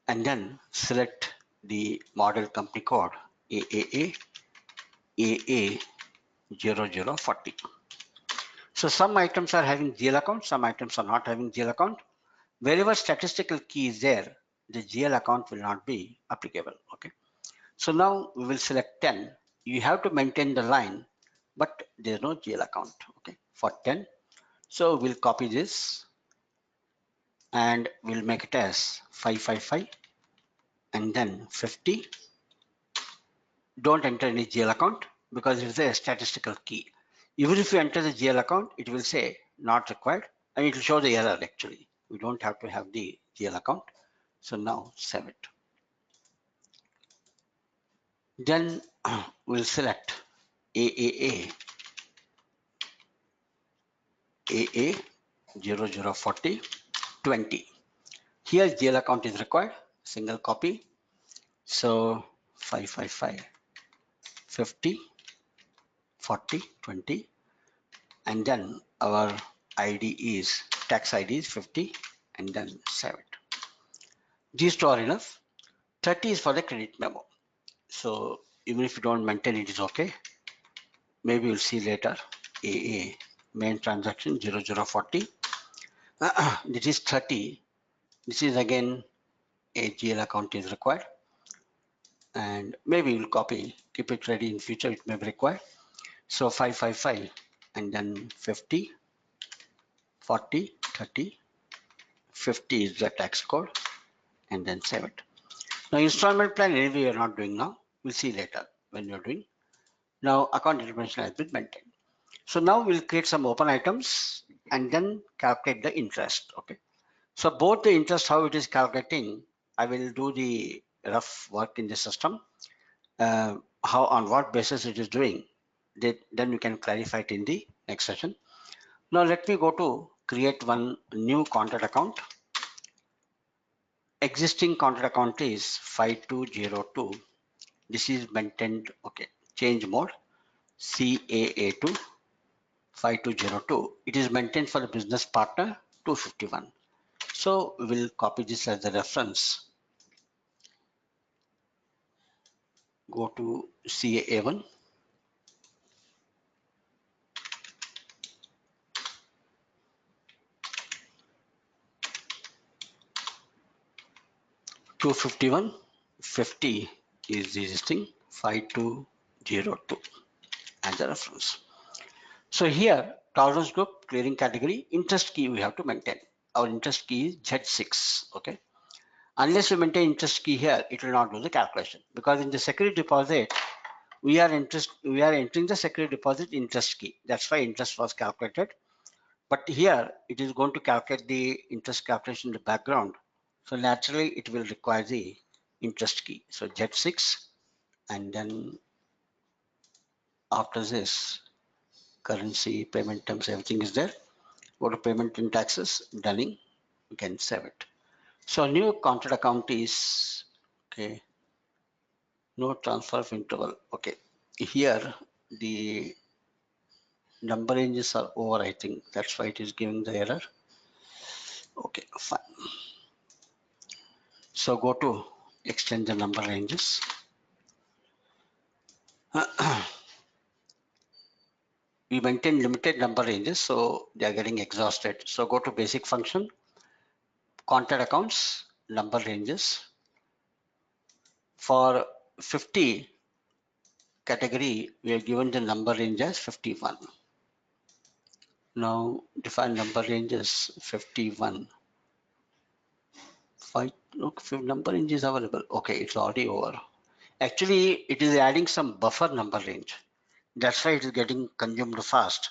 and then select the model company code AAA AA0040. So some items are having GL account, some items are not having GL account. Wherever statistical key is there, the GL account will not be applicable. Okay. So now we will select 10. You have to maintain the line, but there's no GL account. Okay. For 10. So we'll copy this and we'll make it as 555 and then 50. Don't enter any GL account because it's a statistical key. Even if you enter the GL account, it will say not required and it will show the error actually. We don't have to have the GL account. So now save it. Then we'll select AAA AA 0040 20. Here GL account is required, single copy. So 555 50 40 20, and then our ID is tax ID is 50 and then save it. These two are enough. 30 is for the credit memo. So even if you don't maintain it is okay. Maybe we'll see later. AA main transaction 0040. This is 30. This is again a GL account is required, and maybe we'll copy, keep it ready in future. It may be required. So 555 and then 50, 40, 30, 50 is the tax code, and then save it. Now installment plan anyway we are not doing now. We'll see later when you're doing. Now account information has been maintained. So now we'll create some open items and then calculate the interest. Okay. So both the interest, how it is calculating, I will do the rough work in the system. How on what basis it is doing, then we can clarify it in the next session. Now let me go to create one new contract account. Existing contract account is 5202. This is maintained. Okay, change mode CAA2 5202. It is maintained for the business partner 251. So we will copy this as the reference. Go to CAA1. $251, 50 is the existing 5202 as a reference. So here tolerance group, clearing category, interest key we have to maintain. our interest key is Z6. Okay. Unless you maintain interest key here, it will not do the calculation, because in the security deposit we are entering the security deposit interest key. That's why interest was calculated. But here it is going to calculate the interest calculation in the background. So naturally it will require the interest key. So Z6, and then after this, currency, payment terms, everything is there. Go to payment and taxes, Dunning, you can save it. So new contract account is, okay, no transfer of interval. Okay, here the number ranges are over, I think. That's why it is giving the error. Okay, fine. So go to extend the number ranges. We maintain limited number ranges, so they are getting exhausted. So go to basic function, contact accounts, number ranges. For 50 category, we are given the number range as 51. Now define number ranges 51. Look, number range is available. Okay, it's already over. Actually, it is adding some buffer number range. That's why it is getting consumed fast.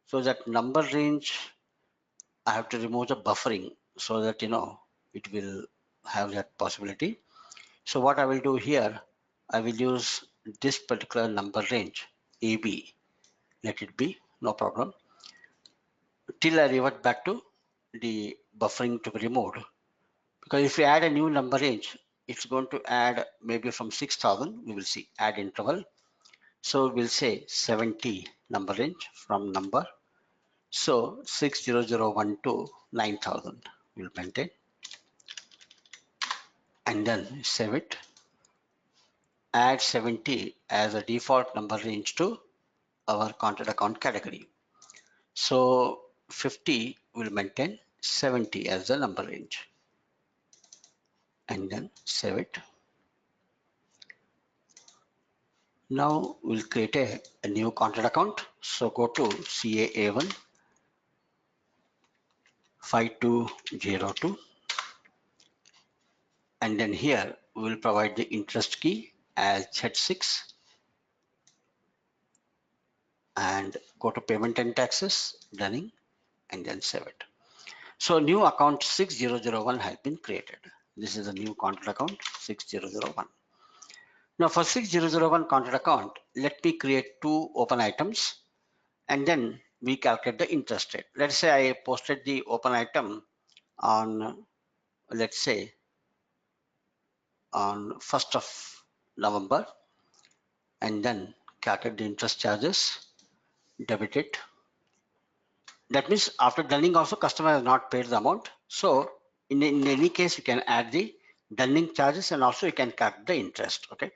So that number range, I have to remove the buffering so that it will have that possibility. So what I will do here, I will use this particular number range, AB. Let it be, no problem. Till I revert back to the buffering to be removed. Because if we add a new number range, it's going to add maybe from 6,000, we will see, add interval. So we'll say 70 number range from number. So 60012 to 9,000 we'll maintain. And then save it. Add 70 as a default number range to our contract account category. So 50 will maintain 70 as the number range. And then save it. Now we'll create a new contract account. So go to CAA1 5202, and then here we will provide the interest key as Z6, and go to payment and taxes, Dunning, and then save it. So new account 6001 has been created. This is a new contract account 6001. Now for 6001 contract account, let me create two open items, and then we calculate the interest rate. Let's say I posted the open item on, let's say, on 1st of November, and then calculate the interest charges, debit it. That means after dunning also customer has not paid the amount. So in any case, you can add the dunning charges, and also you can calculate the interest. Okay.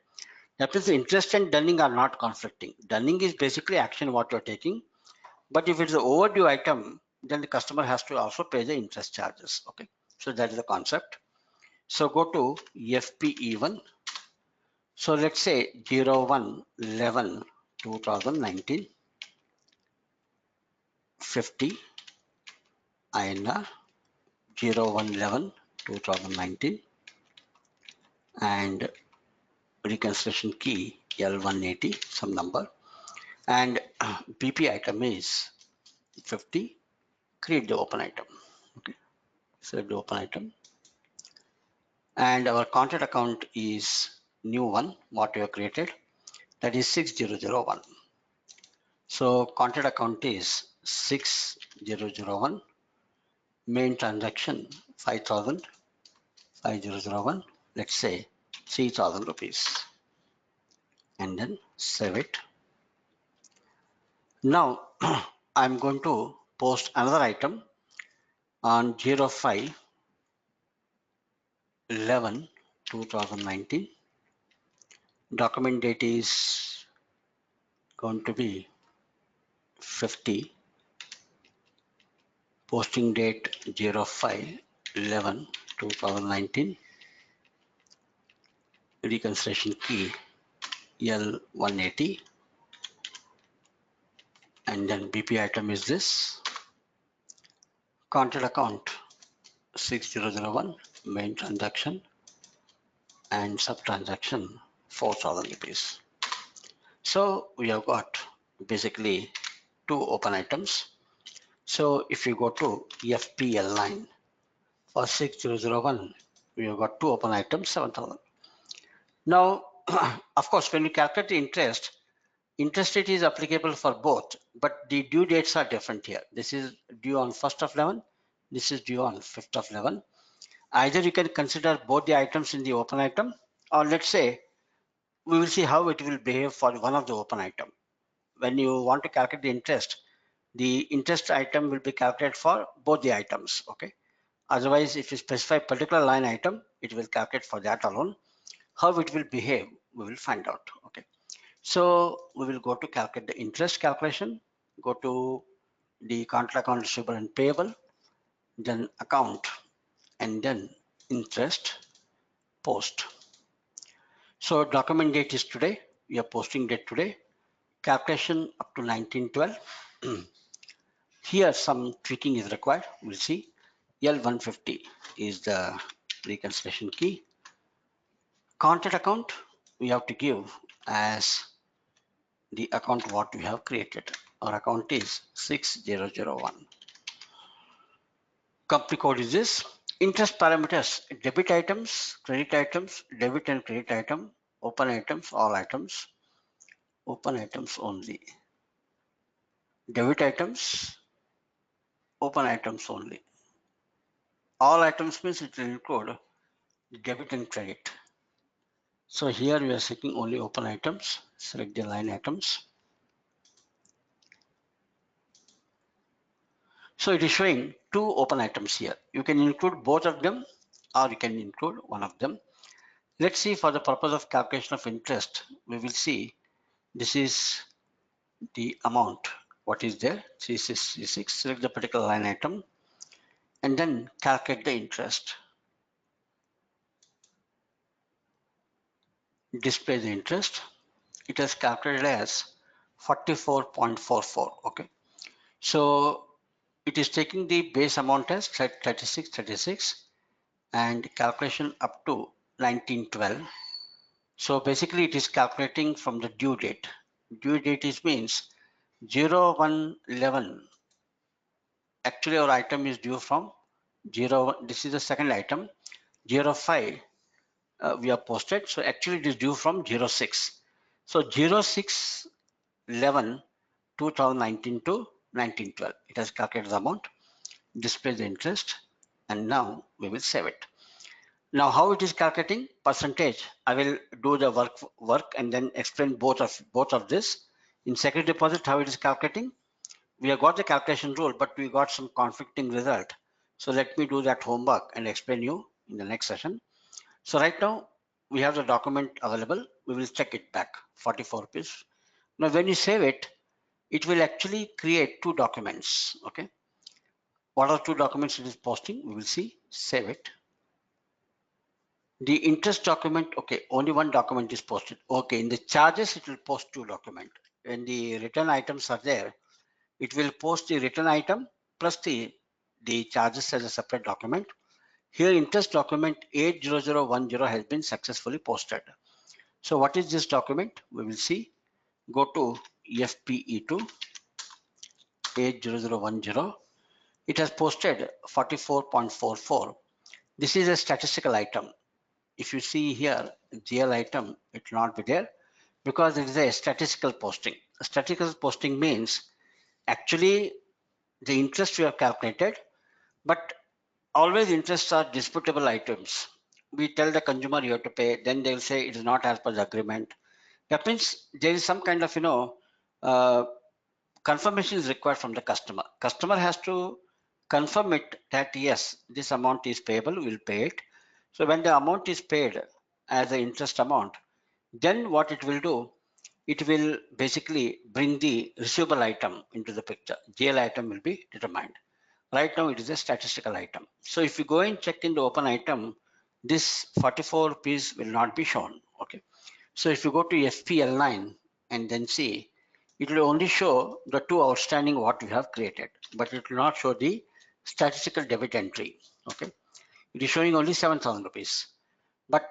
That means the interest and dunning are not conflicting. Dunning is basically action what you're taking. But if it's an overdue item, then the customer has to also pay the interest charges. Okay. So that is the concept. So go to FPE1. So let's say 01/11/2019, 50 INR, 01/11/2019, and reconciliation key L180, some number, and BP item is 50. Create the open item. Okay, select the open item, and our contract account is new one what we have created, that is 6001. So contract account is 6001, main transaction 5,000, 5001, let's say 3,000 rupees, and then save it. Now I'm going to post another item on 05/11/2019. Document date is going to be 50. Posting date 05/11/2019. Reconciliation key L180, and then BP item is this. Contract account 6001 main transaction and sub transaction 4,000 rupees. So we have got basically two open items. So if you go to FPL line for 6001, we have got two open items, 7,000. Now, of course, when you calculate the interest rate is applicable for both, but the due dates are different here. This is due on 1st of 11. This is due on 5th of 11. Either you can consider both the items in the open item, or let's say we will see how it will behave for one of the open item. When you want to calculate the interest item will be calculated for both the items. Okay. Otherwise, if you specify particular line item, it will calculate for that alone. How it will behave, we will find out. Okay. So we will go to calculate the interest calculation, go to the contract account receivable and payable, then account, and then interest post. So document date is today. We are posting date today. Calculation up to 1912. Here some tweaking is required. We'll see. L150 is the reconciliation key. Contact account we have to give as the account what we have created. Our account is 6001. Company code is this. Interest parameters, debit items, credit items, debit and credit item, open items, all items, open items only. Debit items, open items only. All items means it will include debit and credit. So here we are seeking only open items. Select the line items. So it is showing two open items here. You can include both of them or you can include one of them. Let's see, for the purpose of calculation of interest, we will see this is the amount. What is there? 3636. Select the particular line item and then calculate the interest. Display the interest. It is calculated as 44.44. Okay. So it is taking the base amount as 3636 and calculation up to 1912. So basically it is calculating from the due date. Due date is means 0111. Actually our item is due from 01. This is the second item. 05 we have posted. So actually it is due from 06. So 0611 2019 to 1912. It has calculated the amount, display the interest, and now we will save it. Now how it is calculating percentage, I will do the work and then explain both of this. In security deposit, how it is calculating, we have got the calculation rule, but we got some conflicting result. So let me do that homework and explain you in the next session. So right now we have the document available. We will check it back, 44 rupees. Now when you save it, it will actually create two documents. Okay. What are two documents it is posting? We will see. Save it. The interest document, okay, only one document is posted. Okay, in the charges, it will post two documents. When the return items are there, it will post the return item plus the charges as a separate document. Here, interest document 80010 has been successfully posted. So what is this document? We will see. Go to FPE2 80010. It has posted 44.44. This is a statistical item. If you see here, GL item, it will not be there because it is a statistical posting. A statistical posting means actually the interest you have calculated, but always interests are disputable items. We tell the consumer you have to pay, then they will say it is not as per the agreement. That means there is some kind of, confirmation is required from the customer. Customer has to confirm it that yes, this amount is payable, we will pay it. So when the amount is paid as an interest amount, then what it will do, it will basically bring the receivable item into the picture. GL item will be determined. Right now it is a statistical item. So if you go and check in the open item, this 44 rupees will not be shown. Okay. So if you go to FPL9 and then see, it will only show the two outstanding what we have created, but it will not show the statistical debit entry. Okay. It is showing only 7,000 rupees. But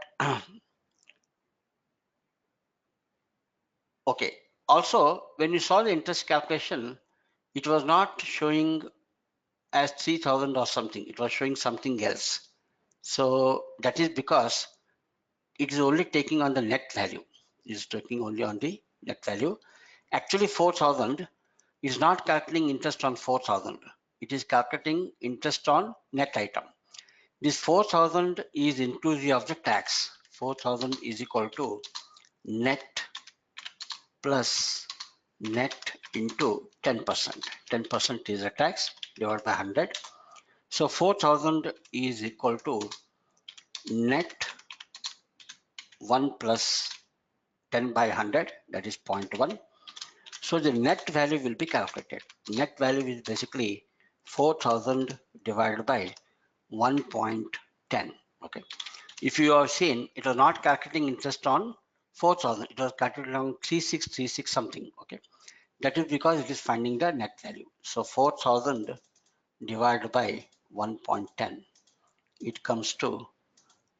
okay. Also, when you saw the interest calculation, it was not showing as 3,000 or something. It was showing something else. So that is because it is only taking on the net value. It is taking only on the net value. Actually, 4,000 is not calculating interest on 4,000. It is calculating interest on net item. This 4,000 is inclusive of the tax. 4,000 is equal to net plus net into 10%. 10% is the tax divided by 100. So 4,000 is equal to net 1 plus 10 by 100, that is 0.1. So the net value will be calculated. Net value is basically 4,000 divided by 1.10. Okay. If you have seen, it was not calculating interest on 4,000. It was calculating on 3636 something. Okay. That is because it is finding the net value. So 4,000 divided by 1.10, it comes to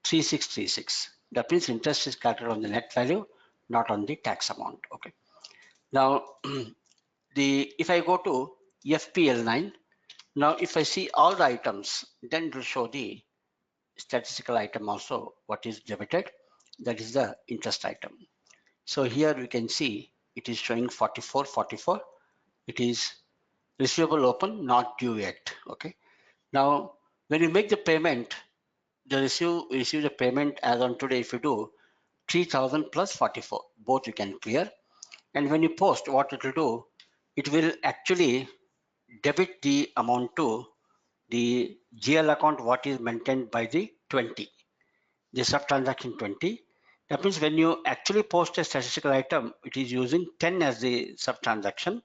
3636. That means interest is calculated on the net value, not on the tax amount. Okay. Now, if I go to FPL9, now if I see all the items, then it will show the statistical item also, what is debited, that is the interest item. So here we can see it is showing 4444. It is receivable open, not due yet. Okay. Now, when you make the payment, the receive the payment as on today. If you do 3,000 plus 44, both you can clear. And when you post, what it will do, it will actually debit the amount to the GL account what is maintained by the 20, the sub transaction 20. That means when you actually post a statistical item, it is using 10 as the sub transaction.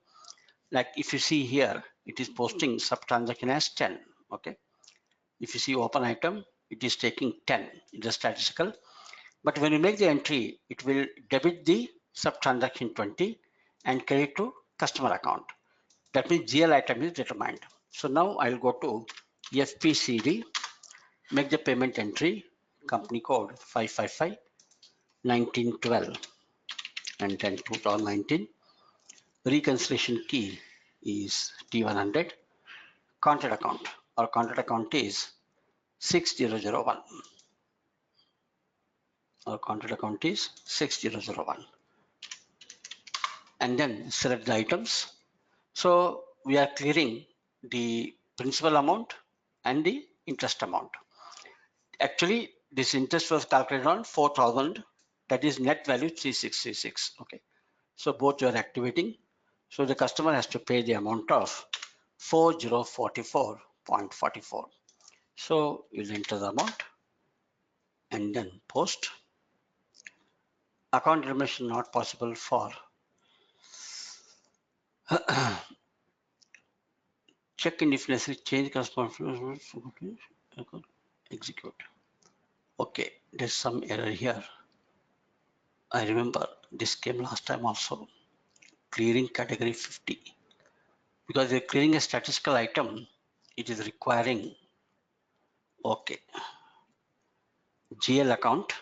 Like if you see here, it is posting sub transaction as 10. Okay. If you see open item, it is taking 10, it is statistical. But when you make the entry, it will debit the sub transaction 20 and credit to customer account. That means GL item is determined. So now I'll go to FPCD, make the payment entry, company code 555 1912 and then 2019. Reconciliation key is T100. Contract account, our contract account is 6001. Our contract account is 6001. And then select the items. So we are clearing the principal amount and the interest amount. Actually, this interest was calculated on 4,000, that is net value 3636. Okay. So both you are activating. So the customer has to pay the amount of 4044.44. So you'll enter the amount and then post. Account information not possible for check in if necessary, change customer execute. Okay, there's some error here. I remember this came last time also. Clearing category 50. Because you're clearing a statistical item, it is requiring, okay, GL account,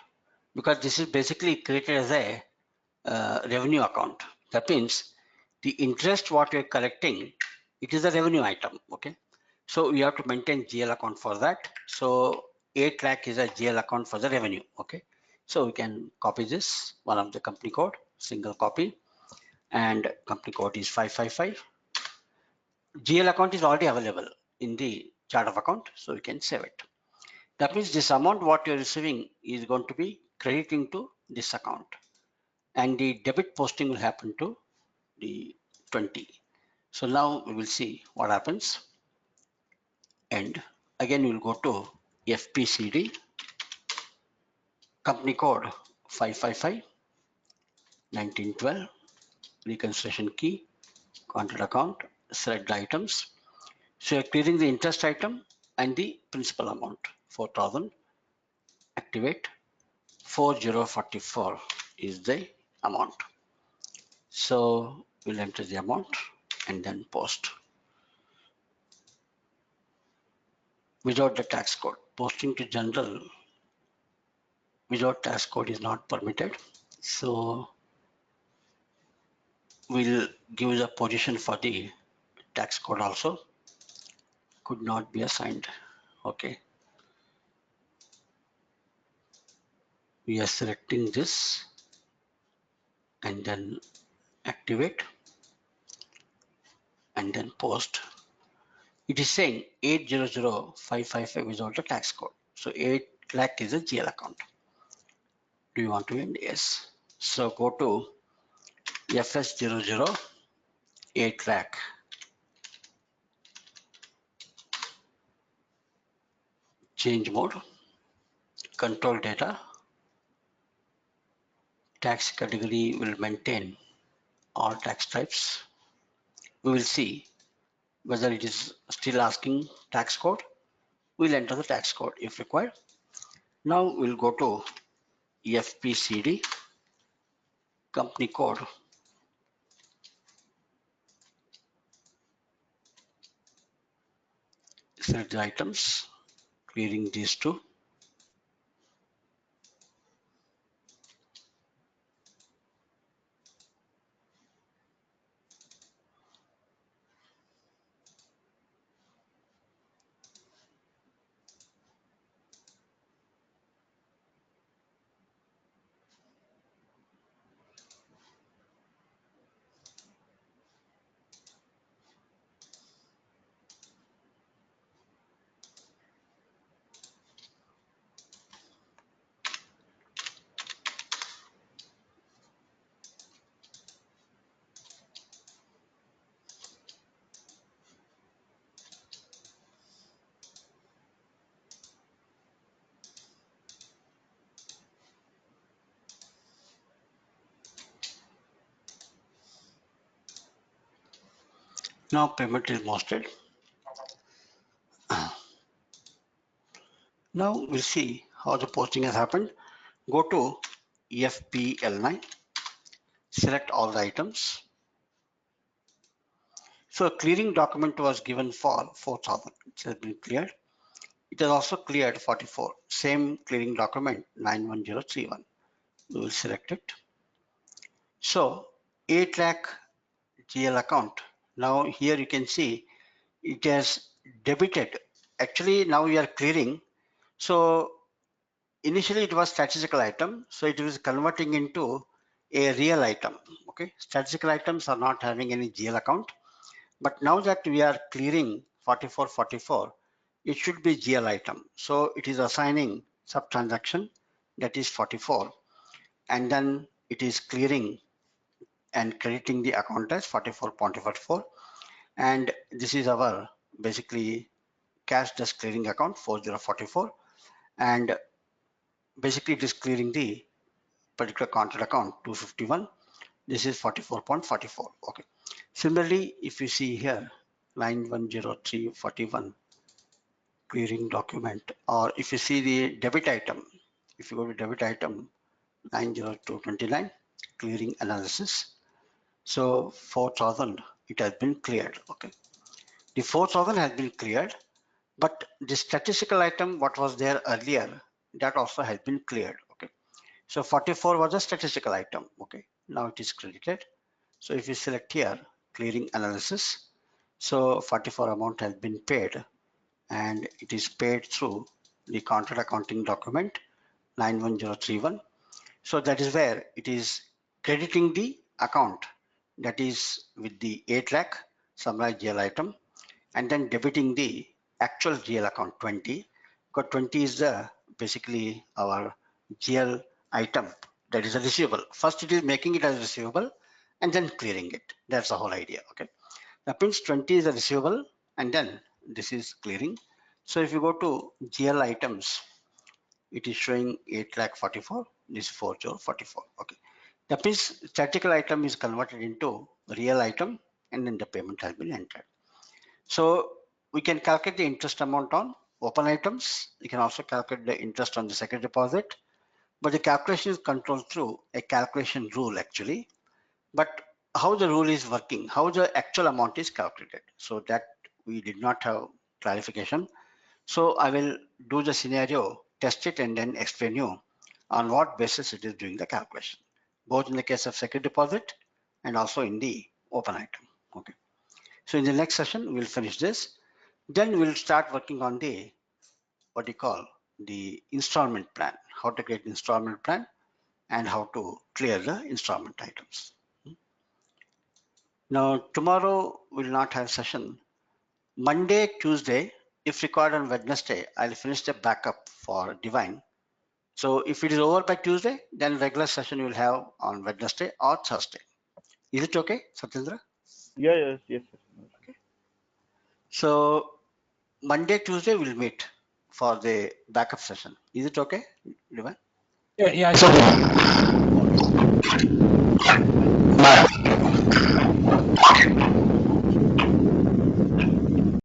because this is basically created as a revenue account. That means the interest what you're collecting, it is a revenue item. Okay. So we have to maintain GL account for that. So 8 lakh is a GL account for the revenue. Okay. So we can copy this, one of the company code, single copy, and company code is 555. GL account is already available in the chart of account, so we can save it. That means this amount what you're receiving is going to be crediting to this account, and the debit posting will happen to the 20. So now we will see what happens. And again, we'll go to FPCD, company code 555 1912, reconciliation key, contract account, select the items. So you're clearing the interest item and the principal amount, 4,000. Activate. 4044 is the amount. So we'll enter the amount and then post. without the tax code. Posting to general without tax code is not permitted. So we'll give the position for the tax code also. Could not be assigned. Okay. We are selecting this and then activate and then post. It is saying 800,555 without the tax code. So 8 lakh is a GL account. Do you want to end? Yes. So go to FS00 8 lakh. Change mode. Control data. Tax category will maintain all tax types. We will see whether it is still asking tax code. We'll enter the tax code if required. Now we'll go to FPCD company code. Select the items, clearing these two. Now payment is posted. Now we'll see how the posting has happened. Go to FPL9, select all the items. So clearing document was given for 4,000. It has been cleared. It has also cleared 44. Same clearing document 91031. We will select it. So 8 lakh GL account. Now here you can see it has debited. Actually now we are clearing. So initially it was statistical item, so it is converting into a real item. Okay, statistical items are not having any GL account, but now that we are clearing 4444, it should be GL item. So it is assigning sub transaction, that is 44, and then it is clearing and crediting the account as 44.44, and this is our basically cash desk clearing account 4044, and basically it is clearing the particular contract account 251. This is 44.44. Okay. Similarly, if you see here 910341 clearing document, or if you see the debit item, if you go to debit item 90229 clearing analysis, so 4,000 it has been cleared. Okay, the 4,000 has been cleared, but the statistical item what was there earlier, that also has been cleared. Okay, so 44 was a statistical item. Okay, now it is credited. So if you select here clearing analysis, so 44 amount has been paid, and it is paid through the contract accounting document 91031. So that is where it is crediting the account, that is with the 8 lakh summarized GL item, and then debiting the actual GL account 20, because 20 is the basically our GL item, that is a receivable. First it is making it as receivable and then clearing it. That's the whole idea. Okay, that means 20 is a receivable and then this is clearing. So if you go to GL items, it is showing 8 lakh 44, this is 4044. Okay, that means statistical item is converted into real item and then the payment has been entered. So we can calculate the interest amount on open items. You can also calculate the interest on the second deposit, but the calculation is controlled through a calculation rule actually. But how the rule is working, how the actual amount is calculated, so that we did not have clarification. So I will do the scenario, test it, and then explain you on what basis it is doing the calculation, both in the case of security deposit and also in the open item. Okay. So in the next session, we'll finish this. Then we'll start working on the, what you call, the installment plan, how to create installment plan and how to clear the installment items. Now, tomorrow we'll not have session. Monday, Tuesday, if required on Wednesday, I'll finish the backup for Divine. So if it is over by Tuesday, then regular session you'll have on Wednesday or Thursday. Is it okay, Satyendra? Yeah, yes. So Monday, Tuesday we'll meet for the backup session. Is it okay, Divine? Yeah, it's okay.